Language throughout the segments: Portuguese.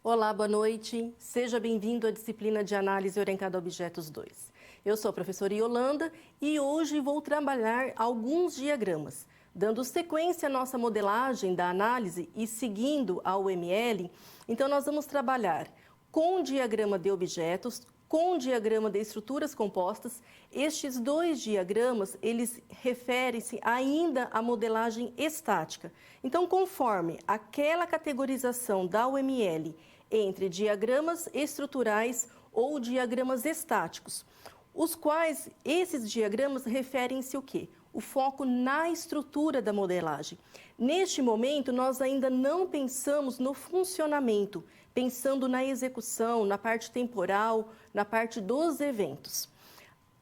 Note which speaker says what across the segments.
Speaker 1: Olá, boa noite. Seja bem-vindo à disciplina de Análise Orientada a Objetos 2. Eu sou a professora Yolanda e hoje vou trabalhar alguns diagramas. Dando sequência à nossa modelagem da análise e seguindo a UML, então nós vamos trabalhar com diagrama de objetos, com diagrama de estruturas compostas. Estes dois diagramas, eles referem-se ainda à modelagem estática. Então, conforme aquela categorização da UML entre diagramas estruturais ou diagramas estáticos, os quais esses diagramas referem-se o quê? O foco na estrutura da modelagem. Neste momento, nós ainda não pensamos no funcionamento, pensando na execução, na parte temporal, na parte dos eventos.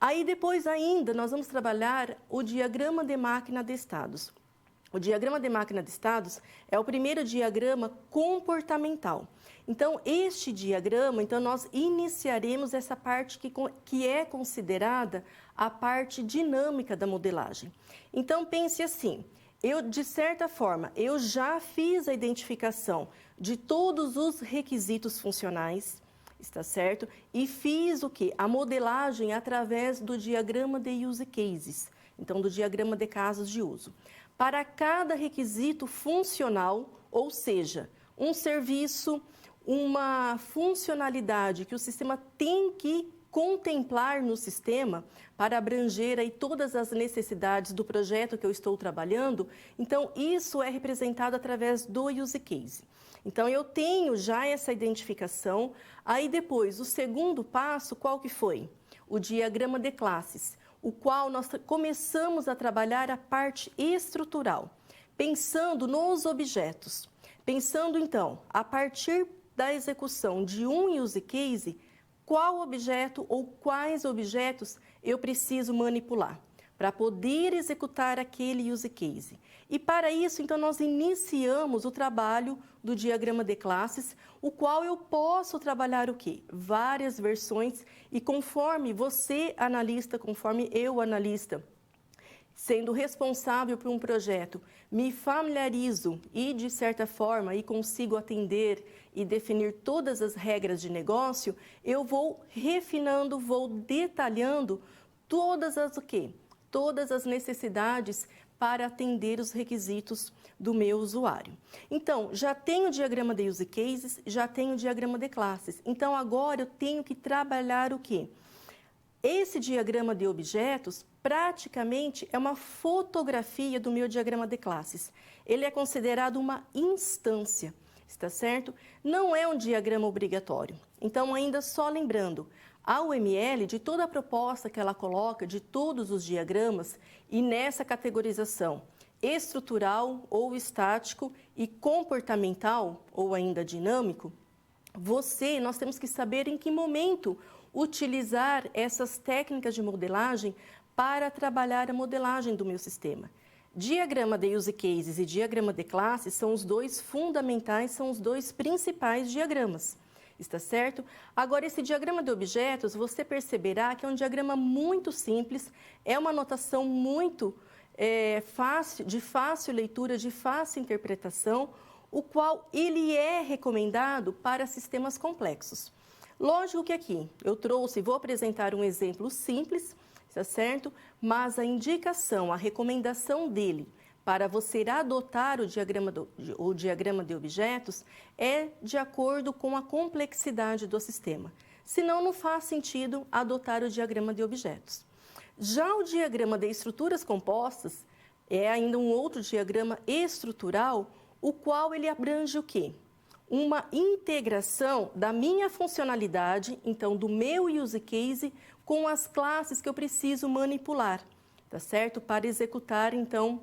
Speaker 1: Aí depois ainda nós vamos trabalhar o diagrama de máquina de estados. O diagrama de máquina de estados é o primeiro diagrama comportamental. Então, este diagrama, nós iniciaremos essa parte que é considerada a parte dinâmica da modelagem. Então, pense assim, de certa forma, eu já fiz a identificação de todos os requisitos funcionais, está certo? E fiz o quê? A modelagem através do diagrama de use cases, então do diagrama de casos de uso. Para cada requisito funcional, ou seja, um serviço, uma funcionalidade que o sistema tem que contemplar no sistema para abranger aí todas as necessidades do projeto que eu estou trabalhando, então isso é representado através do use case. Então eu tenho já essa identificação, aí depois o segundo passo, qual que foi? O diagrama de classes, o qual nós começamos a trabalhar a parte estrutural, pensando nos objetos, pensando então, a partir da execução de um use case, qual objeto ou quais objetos eu preciso manipular para poder executar aquele use case. E para isso, então, nós iniciamos o trabalho do diagrama de classes, o qual eu posso trabalhar o quê? Várias versões e conforme você, analista, conforme eu, analista, sendo responsável por um projeto, me familiarizo e, de certa forma, e consigo atender e definir todas as regras de negócio, eu vou refinando, vou detalhando todas as o quê? Todas as necessidades para atender os requisitos do meu usuário. Então, já tenho o diagrama de use cases, já tenho o diagrama de classes. Então, agora eu tenho que trabalhar o quê? Esse diagrama de objetos, praticamente, é uma fotografia do meu diagrama de classes. Ele é considerado uma instância, está certo? Não é um diagrama obrigatório. Então, ainda só lembrando, a UML, de toda a proposta que ela coloca, de todos os diagramas, e nessa categorização estrutural ou estático e comportamental ou ainda dinâmico, nós temos que saber em que momento utilizar essas técnicas de modelagem para trabalhar a modelagem do meu sistema. Diagrama de use cases e diagrama de classes são os dois fundamentais, são os dois principais diagramas. Está certo? Agora, esse diagrama de objetos, você perceberá que é um diagrama muito simples, é uma notação muito fácil, de fácil leitura, de fácil interpretação, o qual ele é recomendado para sistemas complexos. Lógico que aqui eu vou apresentar um exemplo simples, está certo? Mas a indicação, a recomendação dele para você adotar o diagrama de objetos é de acordo com a complexidade do sistema. Senão, não faz sentido adotar o diagrama de objetos. Já o diagrama de estruturas compostas é ainda um outro diagrama estrutural, o qual ele abrange o quê? Uma integração da minha funcionalidade, então do meu use case, com as classes que eu preciso manipular, tá certo? Para executar, então,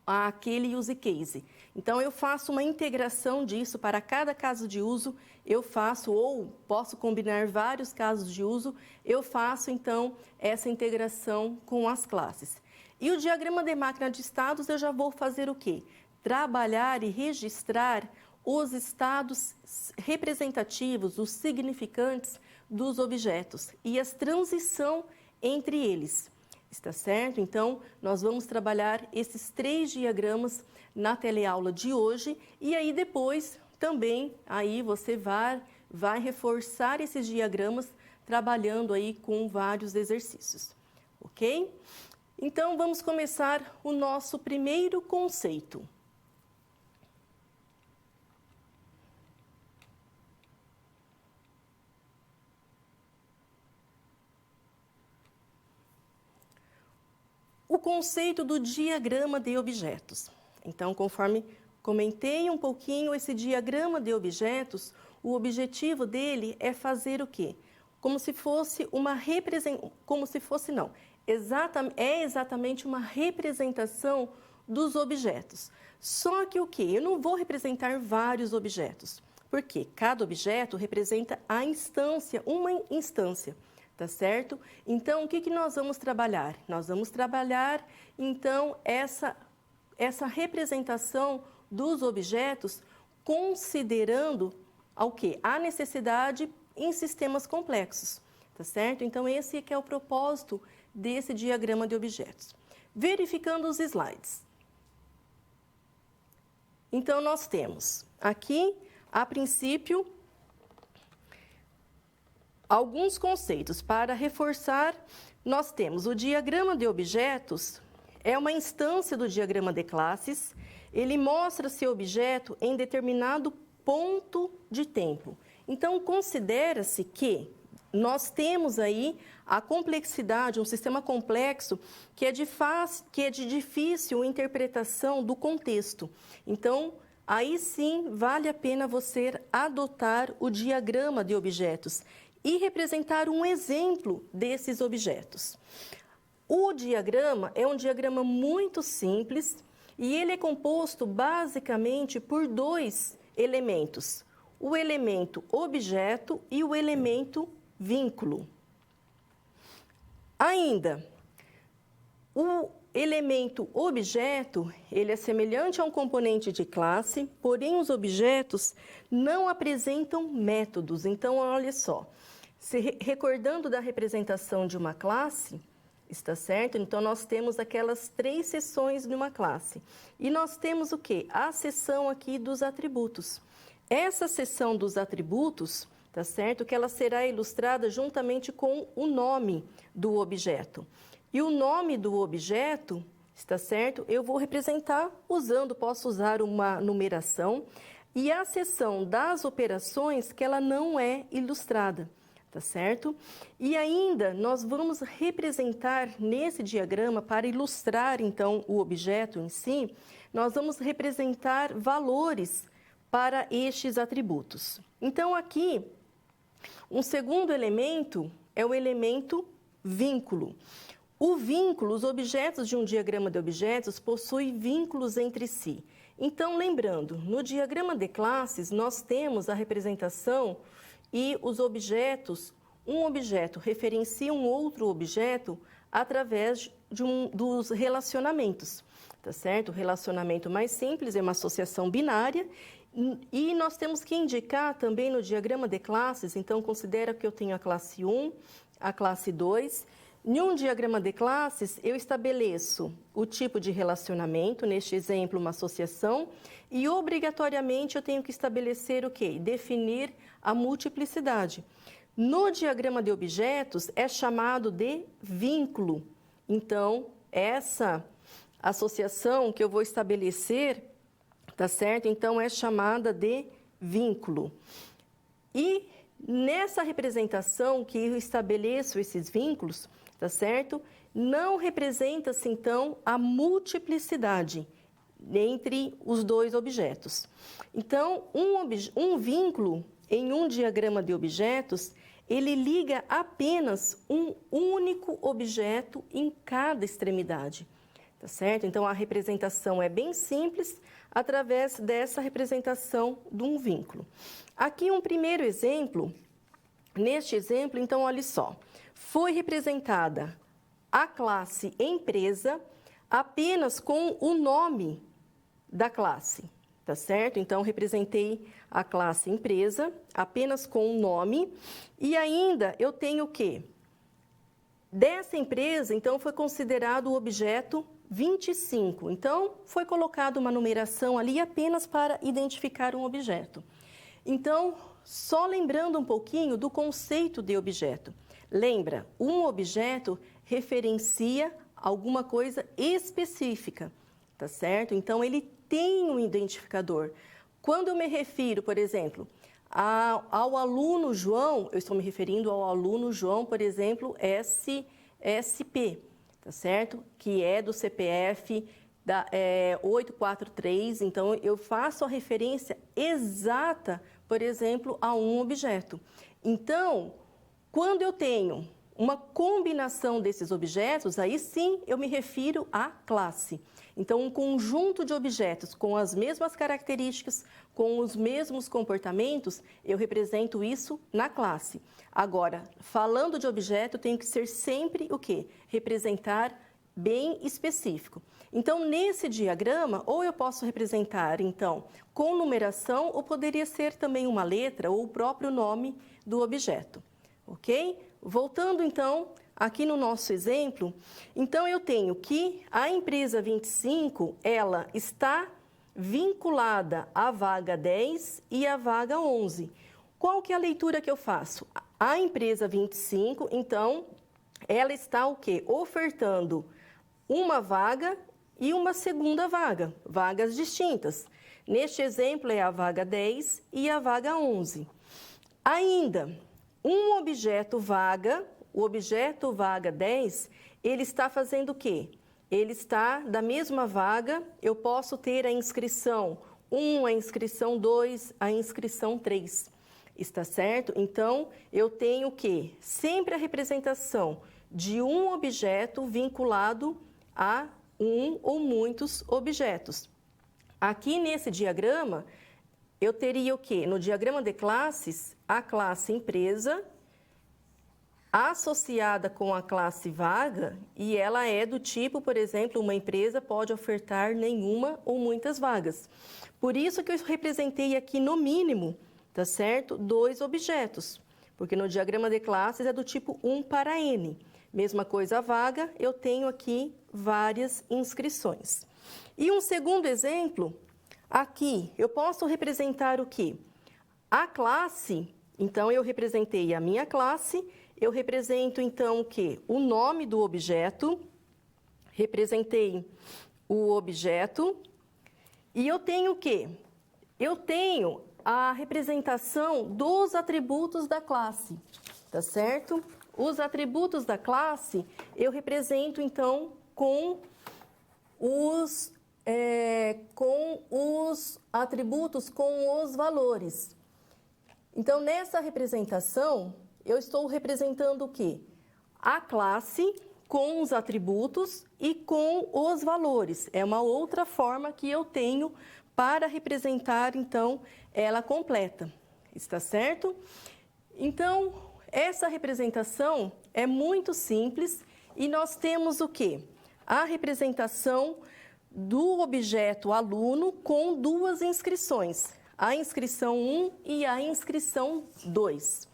Speaker 1: aquele use case. Então, eu faço uma integração disso para cada caso de uso, eu faço, ou posso combinar vários casos de uso, eu faço, então, essa integração com as classes. E o diagrama de máquina de estados, eu já vou fazer o quê? Trabalhar e registrar os estados representativos, os significantes dos objetos e a transição entre eles. Está certo? Então, nós vamos trabalhar esses 3 diagramas na teleaula de hoje e aí depois também aí você vai reforçar esses diagramas trabalhando aí com vários exercícios, ok? Então, vamos começar o nosso primeiro conceito. O conceito do diagrama de objetos. Então, conforme comentei um pouquinho, esse diagrama de objetos, o objetivo dele é fazer o quê? Como se fosse uma representação, é exatamente uma representação dos objetos. Só que o quê? Eu não vou representar vários objetos, porque cada objeto representa a instância, uma instância. Tá certo? Então, o que nós vamos trabalhar? Nós vamos trabalhar, então, essa representação dos objetos, considerando o quê? A necessidade em sistemas complexos, tá certo? Então, esse que é o propósito desse diagrama de objetos. Verificando os slides. Então, nós temos aqui, a princípio, alguns conceitos. Para reforçar, nós temos o diagrama de objetos, é uma instância do diagrama de classes, ele mostra seu objeto em determinado ponto de tempo. Então, considera-se que nós temos aí a complexidade, um sistema complexo que é de difícil interpretação do contexto. Então, aí sim, vale a pena você adotar o diagrama de objetos e representar um exemplo desses objetos. O diagrama é um diagrama muito simples e ele é composto basicamente por dois elementos, o elemento objeto e o elemento vínculo. Ainda, o elemento objeto, ele é semelhante a um componente de classe, porém os objetos não apresentam métodos. Então, olha só. Recordando da representação de uma classe, está certo? Então, nós temos aquelas 3 seções de uma classe. E nós temos o quê? A seção aqui dos atributos. Essa seção dos atributos, tá certo? Que ela será ilustrada juntamente com o nome do objeto. E o nome do objeto, está certo? Eu vou representar posso usar uma numeração. E a seção das operações, que ela não é ilustrada. Tá certo? E ainda nós vamos representar nesse diagrama, para ilustrar então o objeto em si, nós vamos representar valores para estes atributos. Então aqui, um segundo elemento é o elemento vínculo. O vínculo, os objetos de um diagrama de objetos possuem vínculos entre si. Então, lembrando, no diagrama de classes nós temos a representação e os objetos, um objeto referencia um outro objeto através dos relacionamentos, tá certo? O relacionamento mais simples é uma associação binária e nós temos que indicar também no diagrama de classes, então considera que eu tenho a classe 1, a classe 2. Em um diagrama de classes, eu estabeleço o tipo de relacionamento, neste exemplo, uma associação, e obrigatoriamente eu tenho que estabelecer o quê? Definir a multiplicidade. No diagrama de objetos, é chamado de vínculo. Então, essa associação que eu vou estabelecer, tá certo? Então, é chamada de vínculo. E nessa representação que eu estabeleço esses vínculos, tá certo? Não representa-se, então, a multiplicidade entre os dois objetos. Então, um vínculo em um diagrama de objetos, ele liga apenas um único objeto em cada extremidade, tá certo? Então, a representação é bem simples através dessa representação de um vínculo. Aqui um primeiro exemplo. Neste exemplo, então, olha só. Foi representada a classe empresa apenas com o nome da classe, tá certo? Então, representei a classe empresa apenas com o nome. E ainda eu tenho o quê? Dessa empresa, então, foi considerado o objeto 25. Então, foi colocada uma numeração ali apenas para identificar um objeto. Então, só lembrando um pouquinho do conceito de objeto. Lembra, um objeto referencia alguma coisa específica, tá certo? Então, ele tem um identificador. Quando eu me refiro, por exemplo, ao aluno João, eu estou me referindo ao aluno João, por exemplo, SP, tá certo? Que é do CPF 843, então eu faço a referência exata, por exemplo, a um objeto. Então, quando eu tenho uma combinação desses objetos, aí sim eu me refiro à classe. Então, um conjunto de objetos com as mesmas características, com os mesmos comportamentos, eu represento isso na classe. Agora, falando de objeto, tem que ser sempre o quê? Representar bem específico. Então, nesse diagrama, ou eu posso representar, então, com numeração, ou poderia ser também uma letra ou o próprio nome do objeto, ok? Voltando, então, aqui no nosso exemplo, então eu tenho que a empresa 25, ela está vinculada à vaga 10 e à vaga 11. Qual que é a leitura que eu faço? A empresa 25, então, ela está o quê? Ofertando uma vaga e uma segunda vaga, vagas distintas. Neste exemplo é a vaga 10 e a vaga 11. Ainda, um objeto vaga, o objeto vaga 10, ele está fazendo o quê? Ele está da mesma vaga, eu posso ter a inscrição 1, a inscrição 2, a inscrição 3. Está certo? Então, eu tenho o quê? Sempre a representação de um objeto vinculado a um ou muitos objetos. Aqui nesse diagrama, eu teria o quê? No diagrama de classes, a classe empresa associada com a classe vaga, e ela é do tipo, por exemplo, uma empresa pode ofertar nenhuma ou muitas vagas. Por isso que eu representei aqui no mínimo, tá certo? 2 objetos, porque no diagrama de classes é do tipo 1 para N. Mesma coisa a vaga, eu tenho aqui várias inscrições. E um segundo exemplo, aqui eu posso representar o quê? A classe, então eu representei a minha classe, eu represento então o quê? O nome do objeto, representei o objeto, e eu tenho o quê? Eu tenho a representação dos atributos da classe, tá certo? Os atributos da classe eu represento, então, com os atributos, com os valores. Então, nessa representação, eu estou representando o quê? A classe com os atributos e com os valores. É uma outra forma que eu tenho para representar, então, ela completa. Está certo? Então, essa representação é muito simples e nós temos o quê? A representação do objeto aluno com 2 inscrições, a inscrição 1 e a inscrição 2.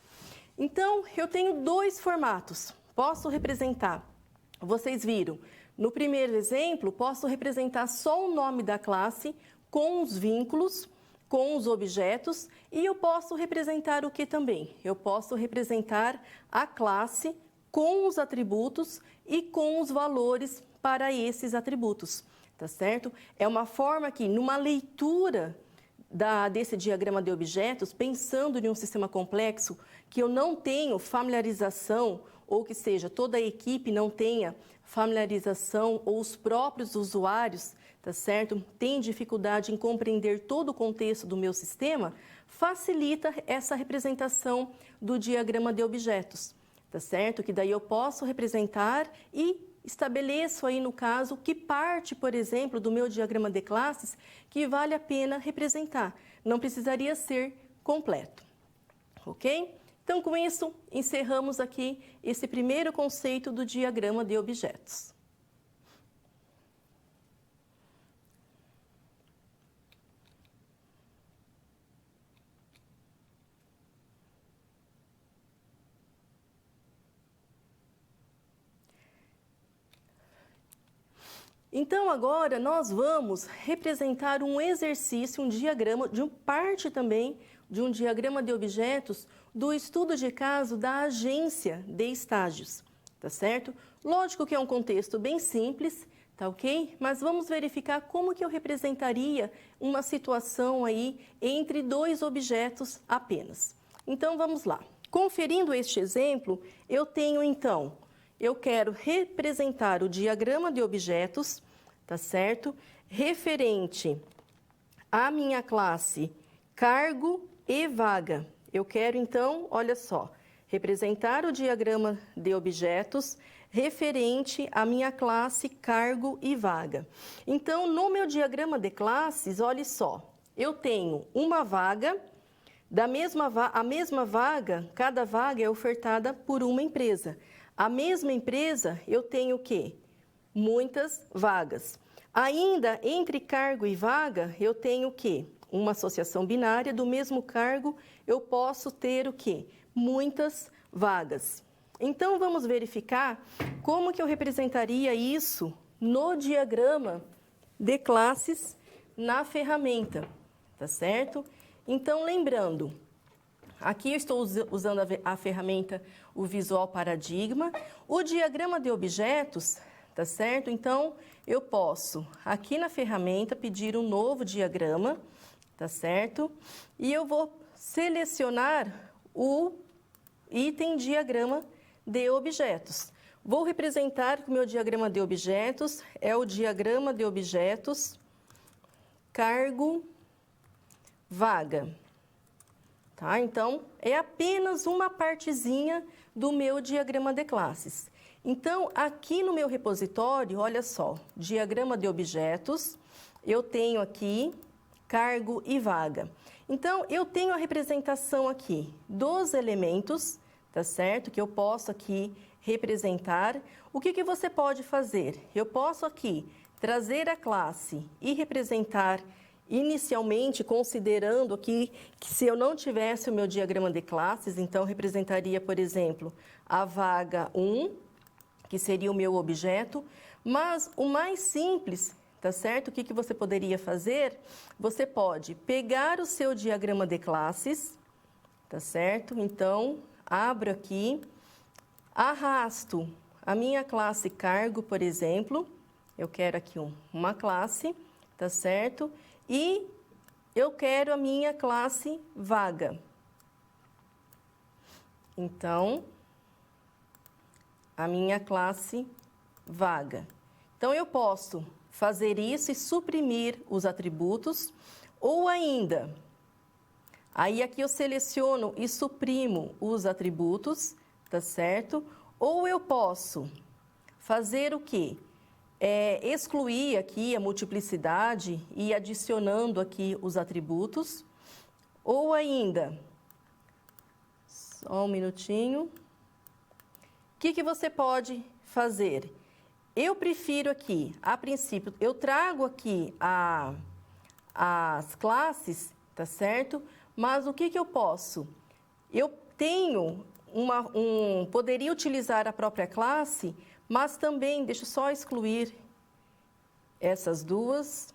Speaker 1: Então, eu tenho 2 formatos, posso representar, vocês viram, no primeiro exemplo, posso representar só o nome da classe com os vínculos, com os objetos, e eu posso representar o que também? Eu posso representar a classe com os atributos e com os valores para esses atributos, tá certo? É uma forma que, numa leitura desse diagrama de objetos, pensando em um sistema complexo, que eu não tenho familiarização, ou que seja, toda a equipe não tenha familiarização, ou os próprios usuários, tá certo? Tem dificuldade em compreender todo o contexto do meu sistema, facilita essa representação do diagrama de objetos, tá certo? Que daí eu posso representar e estabeleço aí, no caso, que parte, por exemplo, do meu diagrama de classes que vale a pena representar. Não precisaria ser completo, ok? Então, com isso, encerramos aqui esse primeiro conceito do diagrama de objetos. Então, agora nós vamos representar um exercício, um diagrama, parte também de um diagrama de objetos do estudo de caso da agência de estágios, tá certo? Lógico que é um contexto bem simples, tá ok? Mas vamos verificar como que eu representaria uma situação aí entre dois objetos apenas. Então, vamos lá. Conferindo este exemplo, eu tenho então, eu quero representar o diagrama de objetos, tá certo? Referente à minha classe cargo e vaga. Eu quero então, olha só, representar o diagrama de objetos referente à minha classe cargo e vaga. Então, no meu diagrama de classes, olha só, eu tenho uma vaga, a mesma vaga, cada vaga é ofertada por uma empresa. A mesma empresa, eu tenho o quê? Muitas vagas. Ainda entre cargo e vaga, eu tenho o quê? Uma associação binária, do mesmo cargo, eu posso ter o quê? Muitas vagas. Então, vamos verificar como que eu representaria isso no diagrama de classes na ferramenta, tá certo? Então, lembrando, aqui eu estou usando a ferramenta, o Visual Paradigma, o diagrama de objetos, tá certo? Então, eu posso, aqui na ferramenta, pedir um novo diagrama, tá certo? E eu vou selecionar o item diagrama de objetos. Vou representar que o meu diagrama de objetos é o diagrama de objetos cargo vaga. Tá? Então, é apenas uma partezinha do meu diagrama de classes. Então, aqui no meu repositório, olha só, diagrama de objetos, eu tenho aqui cargo e vaga. Então, eu tenho a representação aqui dos elementos, tá certo? Que eu posso aqui representar. O que que você pode fazer? Eu posso aqui trazer a classe e representar inicialmente, considerando aqui que se eu não tivesse o meu diagrama de classes, então representaria, por exemplo, a vaga 1, que seria o meu objeto, mas o mais simples, tá certo? O que que você poderia fazer? Você pode pegar o seu diagrama de classes, tá certo? Então, abro aqui, arrasto a minha classe cargo, por exemplo, eu quero aqui uma classe, tá certo? E eu quero a minha classe vaga. Então, a minha classe vaga. Então, eu posso fazer isso e suprimir os atributos, ou ainda, aí aqui eu seleciono e suprimo os atributos, tá certo? Ou eu posso fazer o quê? Excluir aqui a multiplicidade e adicionando aqui os atributos, ou ainda, só um minutinho, o que que você pode fazer? Eu prefiro aqui, a princípio, eu trago aqui as classes, tá certo? Mas o que que eu posso? Eu tenho poderia utilizar a própria classe, mas também, deixa eu só excluir essas duas.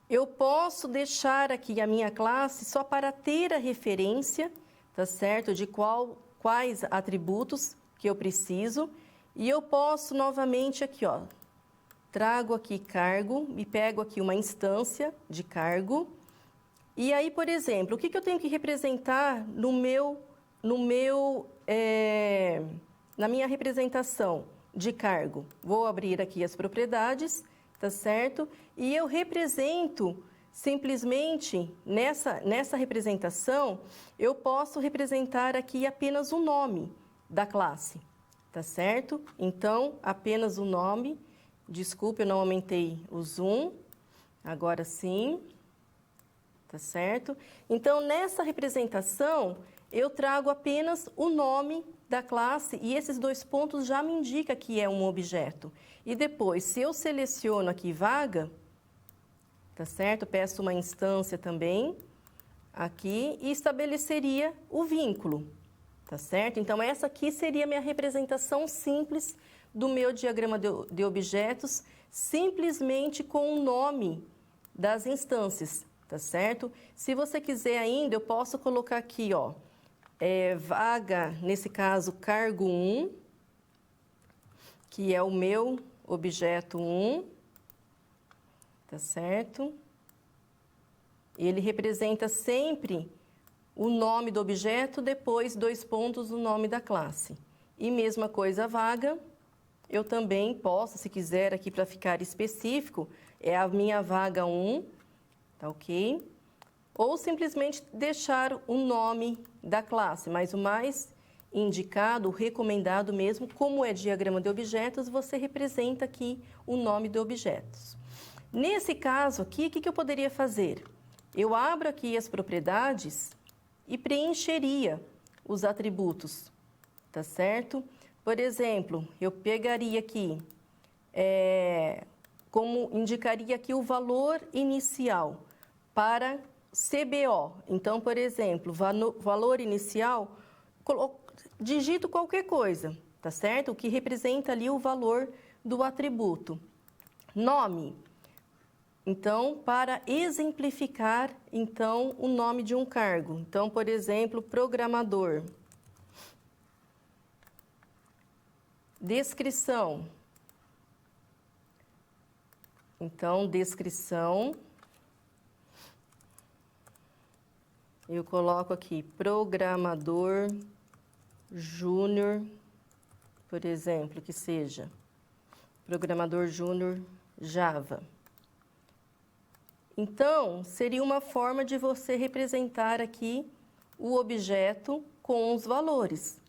Speaker 1: Eu posso deixar aqui a minha classe só para ter a referência, tá certo? De quais atributos que eu preciso. E eu posso novamente aqui, ó, trago aqui cargo e pego aqui uma instância de cargo. E aí, por exemplo, o que que eu tenho que representar na minha representação de cargo? Vou abrir aqui as propriedades, tá certo? E eu represento simplesmente, nessa representação, eu posso representar aqui apenas o nome da classe, tá certo? Então, apenas o nome. Desculpe, eu não aumentei o zoom. Agora sim. Tá certo? Então, nessa representação, eu trago apenas o nome da classe e esses dois pontos já me indicam que é um objeto. E depois, se eu seleciono aqui vaga, tá certo? Peço uma instância também aqui e estabeleceria o vínculo, tá certo? Então, essa aqui seria a minha representação simples do meu diagrama de objetos, simplesmente com o nome das instâncias, tá certo? Se você quiser ainda, eu posso colocar aqui, ó, vaga, nesse caso, cargo 1, que é o meu objeto 1, tá certo? Ele representa sempre o nome do objeto, depois 2 pontos, o nome da classe. E mesma coisa a vaga, eu também posso, se quiser aqui para ficar específico, é a minha vaga 1, tá ok? Ou simplesmente deixar o nome da classe, mas o mais indicado, o recomendado mesmo, como é diagrama de objetos, você representa aqui o nome de objetos. Nesse caso aqui, o que eu poderia fazer? Eu abro aqui as propriedades e preencheria os atributos, tá certo? Por exemplo, eu pegaria aqui, como indicaria aqui o valor inicial para CBO. Então, por exemplo, valor inicial, digito qualquer coisa, tá certo? O que representa ali o valor do atributo. Nome. Então, para exemplificar, então, o nome de um cargo. Então, por exemplo, programador. Descrição. Então, descrição. Eu coloco aqui programador júnior, por exemplo, que seja programador júnior Java. Então, seria uma forma de você representar aqui o objeto com os valores,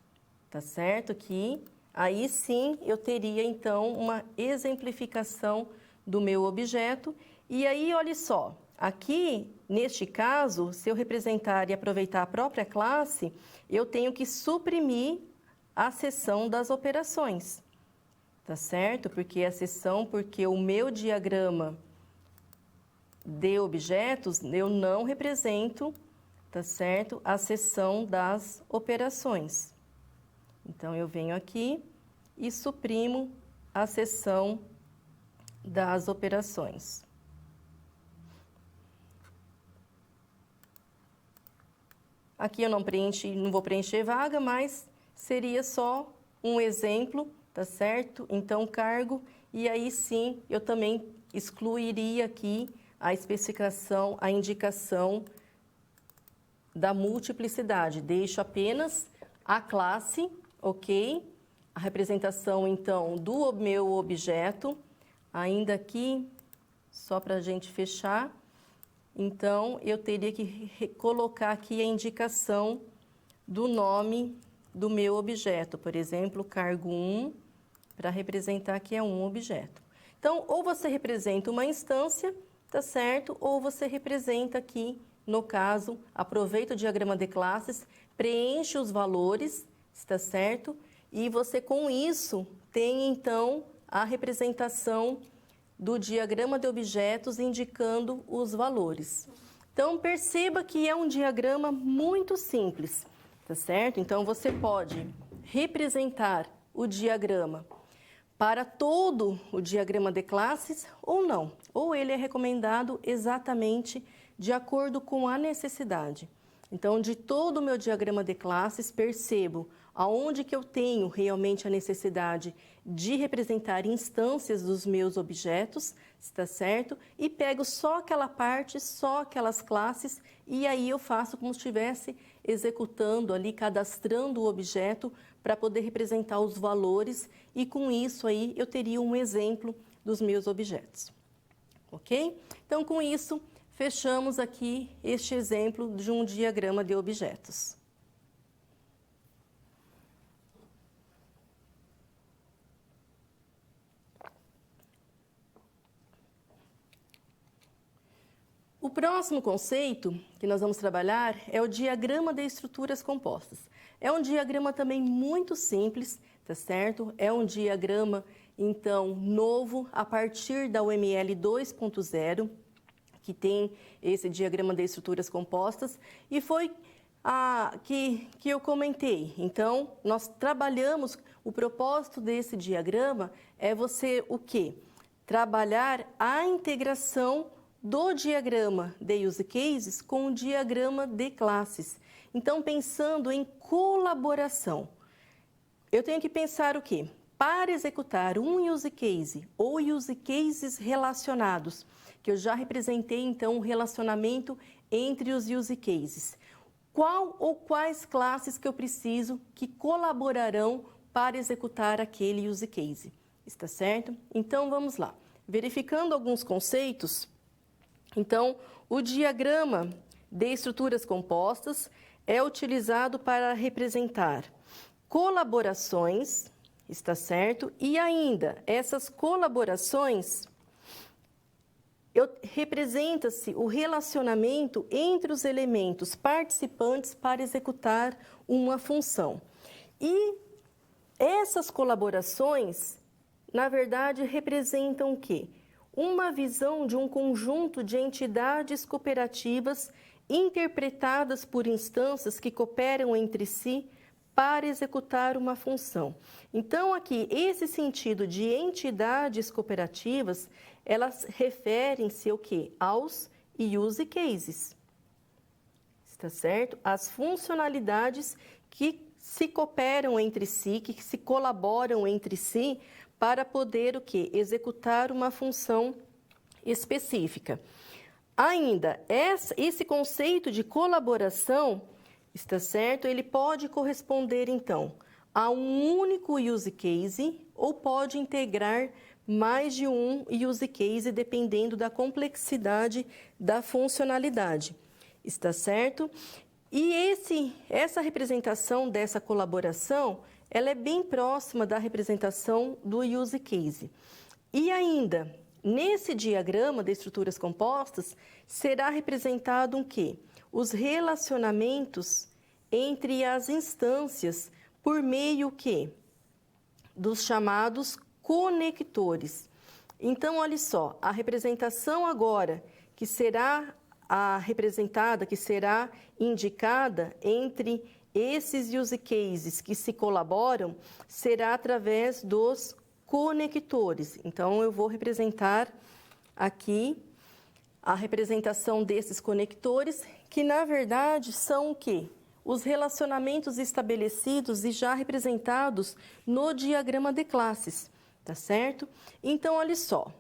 Speaker 1: tá certo? Que aí sim eu teria então uma exemplificação do meu objeto. E aí, olha só, aqui neste caso, se eu representar e aproveitar a própria classe, eu tenho que suprimir a seção das operações, tá certo? Porque o meu diagrama de objetos, eu não represento, tá certo? A seção das operações. Então, eu venho aqui e suprimo a seção das operações. Aqui eu não vou preencher vaga, mas seria só um exemplo, tá certo? Então, cargo, e aí sim, eu também excluiria aqui a especificação, a indicação da multiplicidade. Deixo apenas a classe, ok? A representação, então, do meu objeto. Ainda aqui, só para a gente fechar, então, eu teria que colocar aqui a indicação do nome do meu objeto. Por exemplo, cargo 1, para representar que é um objeto. Então, ou você representa uma instância, tá certo? Ou você representa aqui, no caso, aproveita o diagrama de classes, preenche os valores, está certo? E você, com isso, tem, então, a representação do diagrama de objetos indicando os valores. Então, perceba que é um diagrama muito simples, tá certo? Então, você pode representar o diagrama para todo o diagrama de classes ou não. Ou ele é recomendado exatamente de acordo com a necessidade. Então, de todo o meu diagrama de classes, percebo aonde que eu tenho realmente a necessidade de representar instâncias dos meus objetos, está certo? E pego só aquela parte, só aquelas classes, e aí eu faço como se estivesse executando ali, cadastrando o objeto para poder representar os valores, e com isso aí eu teria um exemplo dos meus objetos. Ok? Então, com isso, fechamos aqui este exemplo de um diagrama de objetos. O próximo conceito que nós vamos trabalhar é o diagrama de estruturas compostas. É um diagrama também muito simples, tá certo? É um diagrama, então, novo a partir da UML 2.0, que tem esse diagrama de estruturas compostas, e foi que eu comentei. Então, nós trabalhamos, o propósito desse diagrama é você o quê? Trabalhar a integração do diagrama de use cases com o diagrama de classes. Então, pensando em colaboração, eu tenho que pensar o quê? Para executar um use case ou use cases relacionados, que eu já representei então o relacionamento entre os use cases. Qual ou quais classes que eu preciso que colaborarão para executar aquele use case? Está certo? Então, vamos lá. Verificando alguns conceitos, então, o diagrama de estruturas compostas é utilizado para representar colaborações, está certo? E ainda, essas colaborações representa-se o relacionamento entre os elementos participantes para executar uma função. E essas colaborações, na verdade, representam o quê? Uma visão de um conjunto de entidades cooperativas interpretadas por instâncias que cooperam entre si para executar uma função. Então, aqui, esse sentido de entidades cooperativas, elas referem-se ao quê? Aos use cases. Está certo? As funcionalidades que se cooperam entre si, que se colaboram entre si para poder o quê? Executar uma função específica. Ainda, esse conceito de colaboração, está certo? Ele pode corresponder, então, a um único use case ou pode integrar mais de um use case, dependendo da complexidade da funcionalidade. Está certo? E essa representação dessa colaboração, ela é bem próxima da representação do use case. E ainda, nesse diagrama de estruturas compostas, será representado o quê? Os relacionamentos entre as instâncias por meio que dos chamados conectores. Então, olha só, a representação agora que será representada, que será indicada entre esses use cases que se colaboram, será através dos conectores. Então, eu vou representar aqui a representação desses conectores, que na verdade são o quê? Os relacionamentos estabelecidos e já representados no diagrama de classes, tá certo? Então, olha só,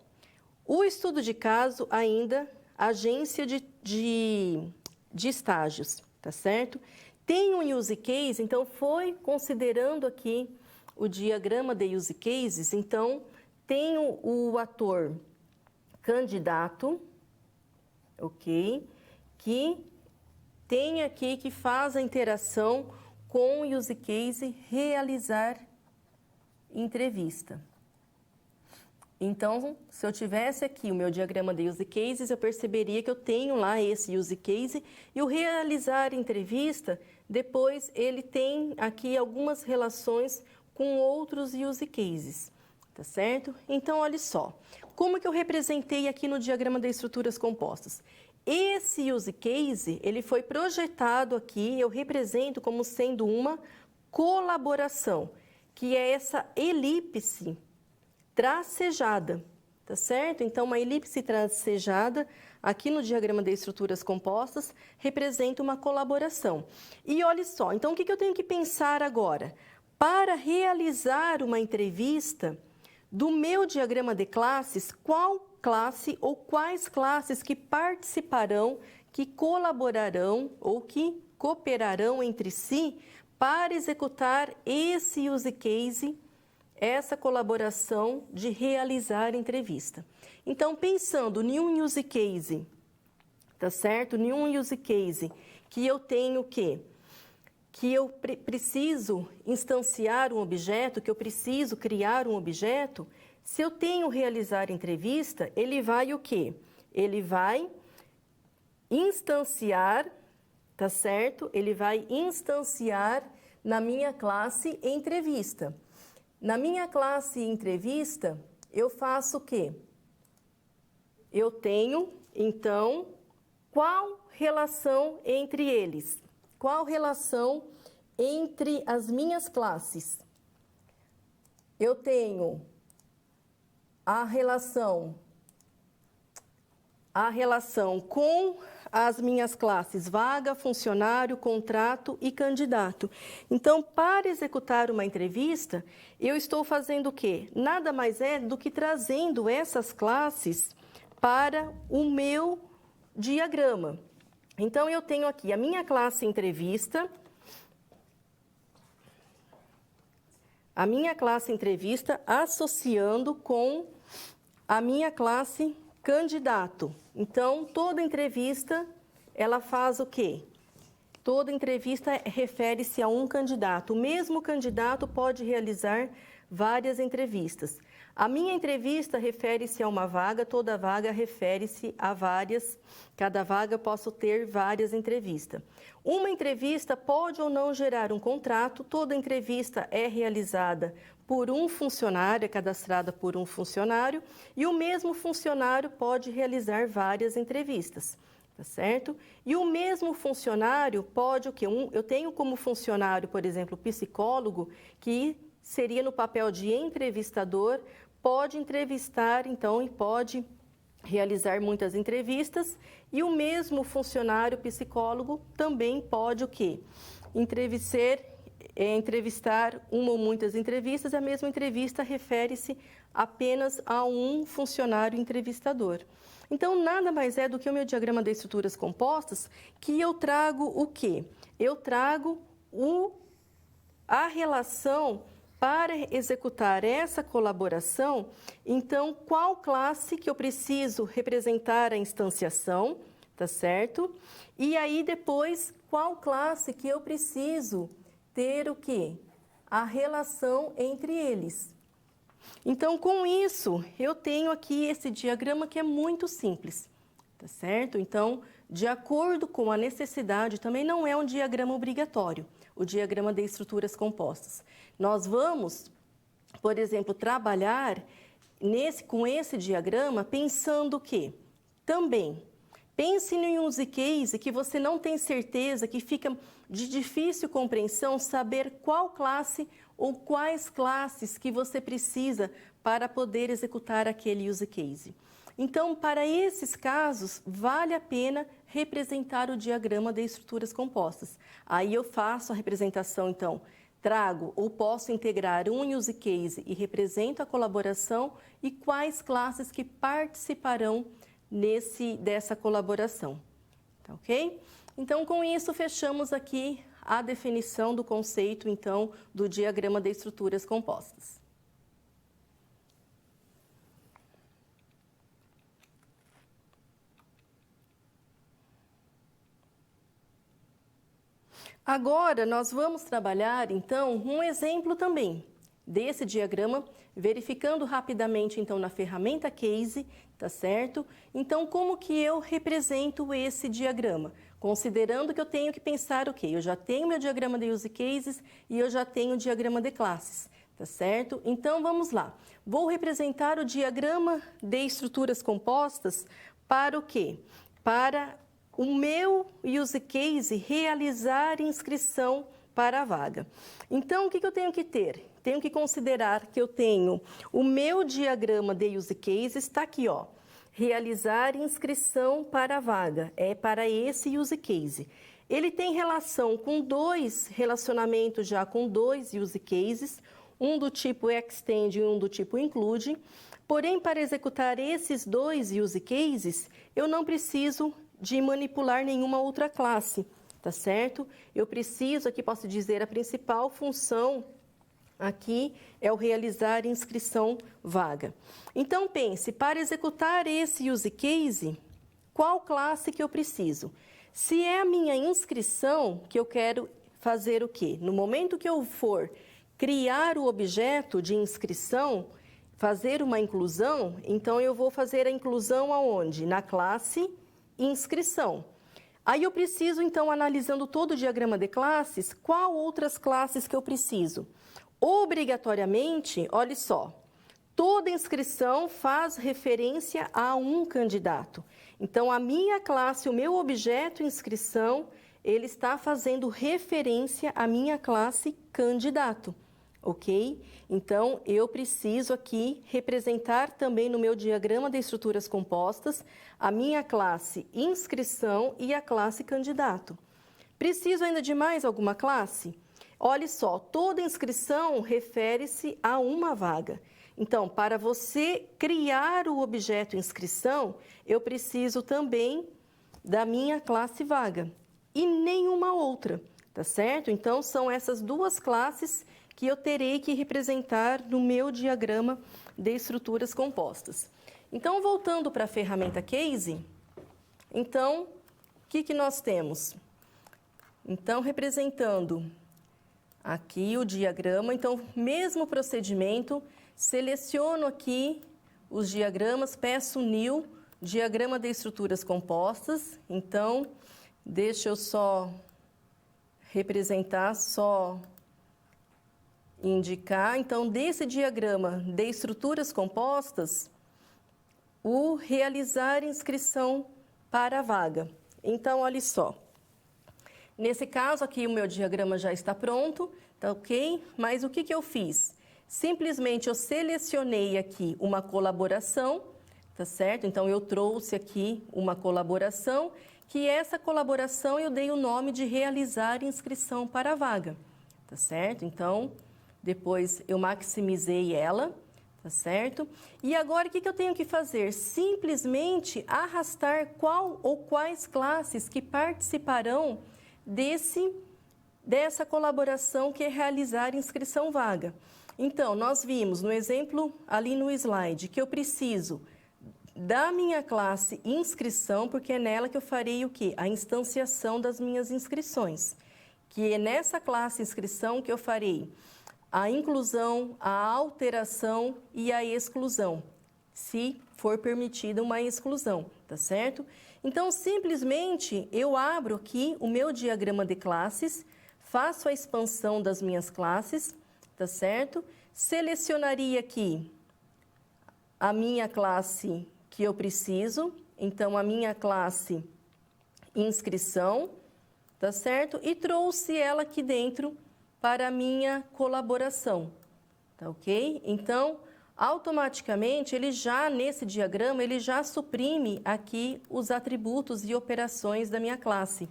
Speaker 1: o estudo de caso ainda, agência de estágios, tá certo? Tem um use case, então foi considerando aqui o diagrama de use cases, então tem o ator candidato, ok? Que tem aqui que faz a interação com o use case realizar entrevista. Então, se eu tivesse aqui o meu diagrama de use cases, eu perceberia que eu tenho lá esse use case e o realizar entrevista, depois ele tem aqui algumas relações com outros use cases, tá certo? Então, olha só, como que eu representei aqui no diagrama de estruturas compostas? Esse use case, ele foi projetado aqui, eu represento como sendo uma colaboração, que é essa elipse tracejada, tá certo? Então, uma elipse tracejada, aqui no diagrama de estruturas compostas, representa uma colaboração. E olha só, então o que eu tenho que pensar agora? Para realizar uma entrevista do meu diagrama de classes, qual classe ou quais classes que participarão, que colaborarão ou que cooperarão entre si para executar esse use case, essa colaboração de realizar entrevista. Então, pensando em um use case, tá certo? Em um use case que eu tenho o quê? Que eu preciso instanciar um objeto, que eu preciso criar um objeto, se eu tenho realizar entrevista, ele vai o quê? Ele vai instanciar, tá certo? Ele vai instanciar na minha classe entrevista. Na minha classe entrevista, eu faço o quê? Eu tenho, então, qual relação entre eles? qual relação entre as minhas classes? Eu tenho a relação com as minhas classes vaga, funcionário, contrato e candidato. Então, para executar uma entrevista, eu estou fazendo o quê? Nada mais é do que trazendo essas classes para o meu diagrama. Então, eu tenho aqui a minha classe entrevista, associando com a minha classe candidato. Então, toda entrevista, ela faz o quê? Toda entrevista refere-se a um candidato. O mesmo candidato pode realizar várias entrevistas. A minha entrevista refere-se a uma vaga, toda vaga refere-se a várias. Cada vaga posso ter várias entrevistas. Uma entrevista pode ou não gerar um contrato. Toda entrevista é realizada por um funcionário, é cadastrada por um funcionário, e o mesmo funcionário pode realizar várias entrevistas, tá certo? E o mesmo funcionário pode o quê? Eu tenho como funcionário, por exemplo, psicólogo, que seria no papel de entrevistador, pode entrevistar, então, e pode realizar muitas entrevistas, e o mesmo funcionário psicólogo também pode o quê? Entrevistar uma ou muitas entrevistas, a mesma entrevista refere-se apenas a um funcionário entrevistador. Então, nada mais é do que o meu diagrama de estruturas compostas, que eu trago o quê? Eu trago a relação para executar essa colaboração. Então, qual classe que eu preciso representar a instanciação, tá certo? E aí, depois, qual classe que eu preciso ter o quê? A relação entre eles. Então, com isso, eu tenho aqui esse diagrama que é muito simples, tá certo? Então, de acordo com a necessidade, também não é um diagrama obrigatório, o diagrama de estruturas compostas. Nós vamos, por exemplo, trabalhar com esse diagrama pensando o quê? Também, pense em um use case que você não tem certeza, que fica de difícil compreensão saber qual classe ou quais classes que você precisa para poder executar aquele use case. Então, para esses casos, vale a pena representar o diagrama de estruturas compostas. Aí eu faço a representação, então, trago ou posso integrar um use case e represento a colaboração e quais classes que participarão dessa colaboração. Tá ok? Então, com isso, fechamos aqui a definição do conceito, então, do diagrama de estruturas compostas. Agora, nós vamos trabalhar, então, um exemplo também desse diagrama, verificando rapidamente, então, na ferramenta Case, tá certo? Então, como que eu represento esse diagrama? Considerando que eu tenho que pensar o quê? Eu já tenho meu diagrama de use cases e eu já tenho o diagrama de classes, tá certo? Então, vamos lá. Vou representar o diagrama de estruturas compostas para o quê? Para o meu use case realizar inscrição para a vaga. Então, o que eu tenho que ter? Tenho que considerar que eu tenho o meu diagrama de use case, está aqui, ó. Realizar inscrição para a vaga, é para esse use case. Ele tem relação com relacionamentos já com dois use cases, um do tipo extend e um do tipo include. Porém, para executar esses dois use cases, eu não preciso de manipular nenhuma outra classe, tá certo? Eu preciso, aqui posso dizer, a principal função aqui é o realizar inscrição vaga. Então, pense, para executar esse use case, qual classe que eu preciso? Se é a minha inscrição, que eu quero fazer o quê? No momento que eu for criar o objeto de inscrição, fazer uma inclusão, então eu vou fazer a inclusão aonde? Na classe inscrição. Aí eu preciso, então, analisando todo o diagrama de classes, qual outras classes que eu preciso? Obrigatoriamente, olha só, toda inscrição faz referência a um candidato. Então, a minha classe, o meu objeto inscrição, ele está fazendo referência à minha classe candidato, ok? Então, eu preciso aqui representar também no meu diagrama de estruturas compostas a minha classe inscrição e a classe candidato. Preciso ainda de mais alguma classe? Olhe só, toda inscrição refere-se a uma vaga. Então, para você criar o objeto inscrição, eu preciso também da minha classe vaga e nenhuma outra, tá certo? Então, são essas duas classes que eu terei que representar no meu diagrama de estruturas compostas. Então, voltando para a ferramenta Case, então, o que nós temos? Então, representando aqui o diagrama, então, mesmo procedimento, seleciono aqui os diagramas, peço New, diagrama de estruturas compostas. Então, deixa eu só representar, só indicar. Então, desse diagrama de estruturas compostas, o realizar inscrição para a vaga. Então, olha só. Nesse caso aqui, o meu diagrama já está pronto, tá ok? Mas o que eu fiz? Simplesmente eu selecionei aqui uma colaboração, tá certo? Então, eu trouxe aqui uma colaboração, que essa colaboração eu dei o nome de realizar inscrição para a vaga, tá certo? Então, depois eu maximizei ela, tá certo? E agora, o que eu tenho que fazer? Simplesmente arrastar qual ou quais classes que participarão dessa colaboração que é realizar inscrição vaga. Então, nós vimos no exemplo ali no slide que eu preciso da minha classe inscrição, porque é nela que eu farei o quê? A instanciação das minhas inscrições. Que é nessa classe inscrição que eu farei a inclusão, a alteração e a exclusão, se for permitida uma exclusão, tá certo? Então, simplesmente, eu abro aqui o meu diagrama de classes, faço a expansão das minhas classes, tá certo? Selecionaria aqui a minha classe que eu preciso, então, a minha classe inscrição, tá certo? E trouxe ela aqui dentro para a minha colaboração, tá ok? Então, automaticamente, ele já, nesse diagrama, ele já suprime aqui os atributos e operações da minha classe,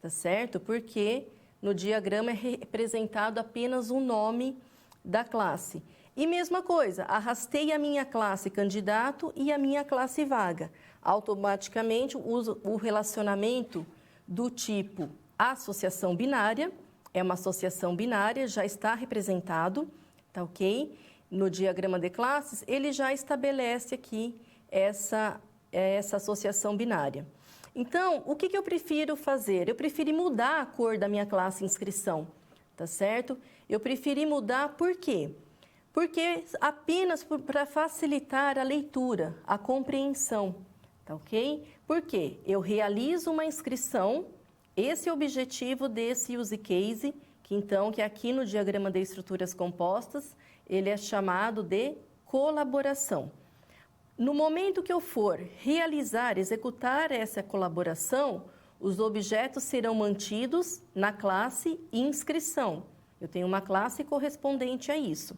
Speaker 1: tá certo? Porque no diagrama é representado apenas o nome da classe. E mesma coisa, arrastei a minha classe candidato e a minha classe vaga. Automaticamente, uso o relacionamento do tipo associação binária, é uma associação binária, já está representado, tá ok? No diagrama de classes, ele já estabelece aqui essa associação binária. Então, o que eu prefiro fazer? Eu prefiro mudar a cor da minha classe inscrição, tá certo? Eu preferi mudar por quê? Porque apenas para facilitar a leitura, a compreensão, tá ok? Porque eu realizo uma inscrição, esse é o objetivo desse use case, que aqui no diagrama de estruturas compostas, ele é chamado de colaboração. No momento que eu for realizar, executar essa colaboração, os objetos serão mantidos na classe inscrição. Eu tenho uma classe correspondente a isso.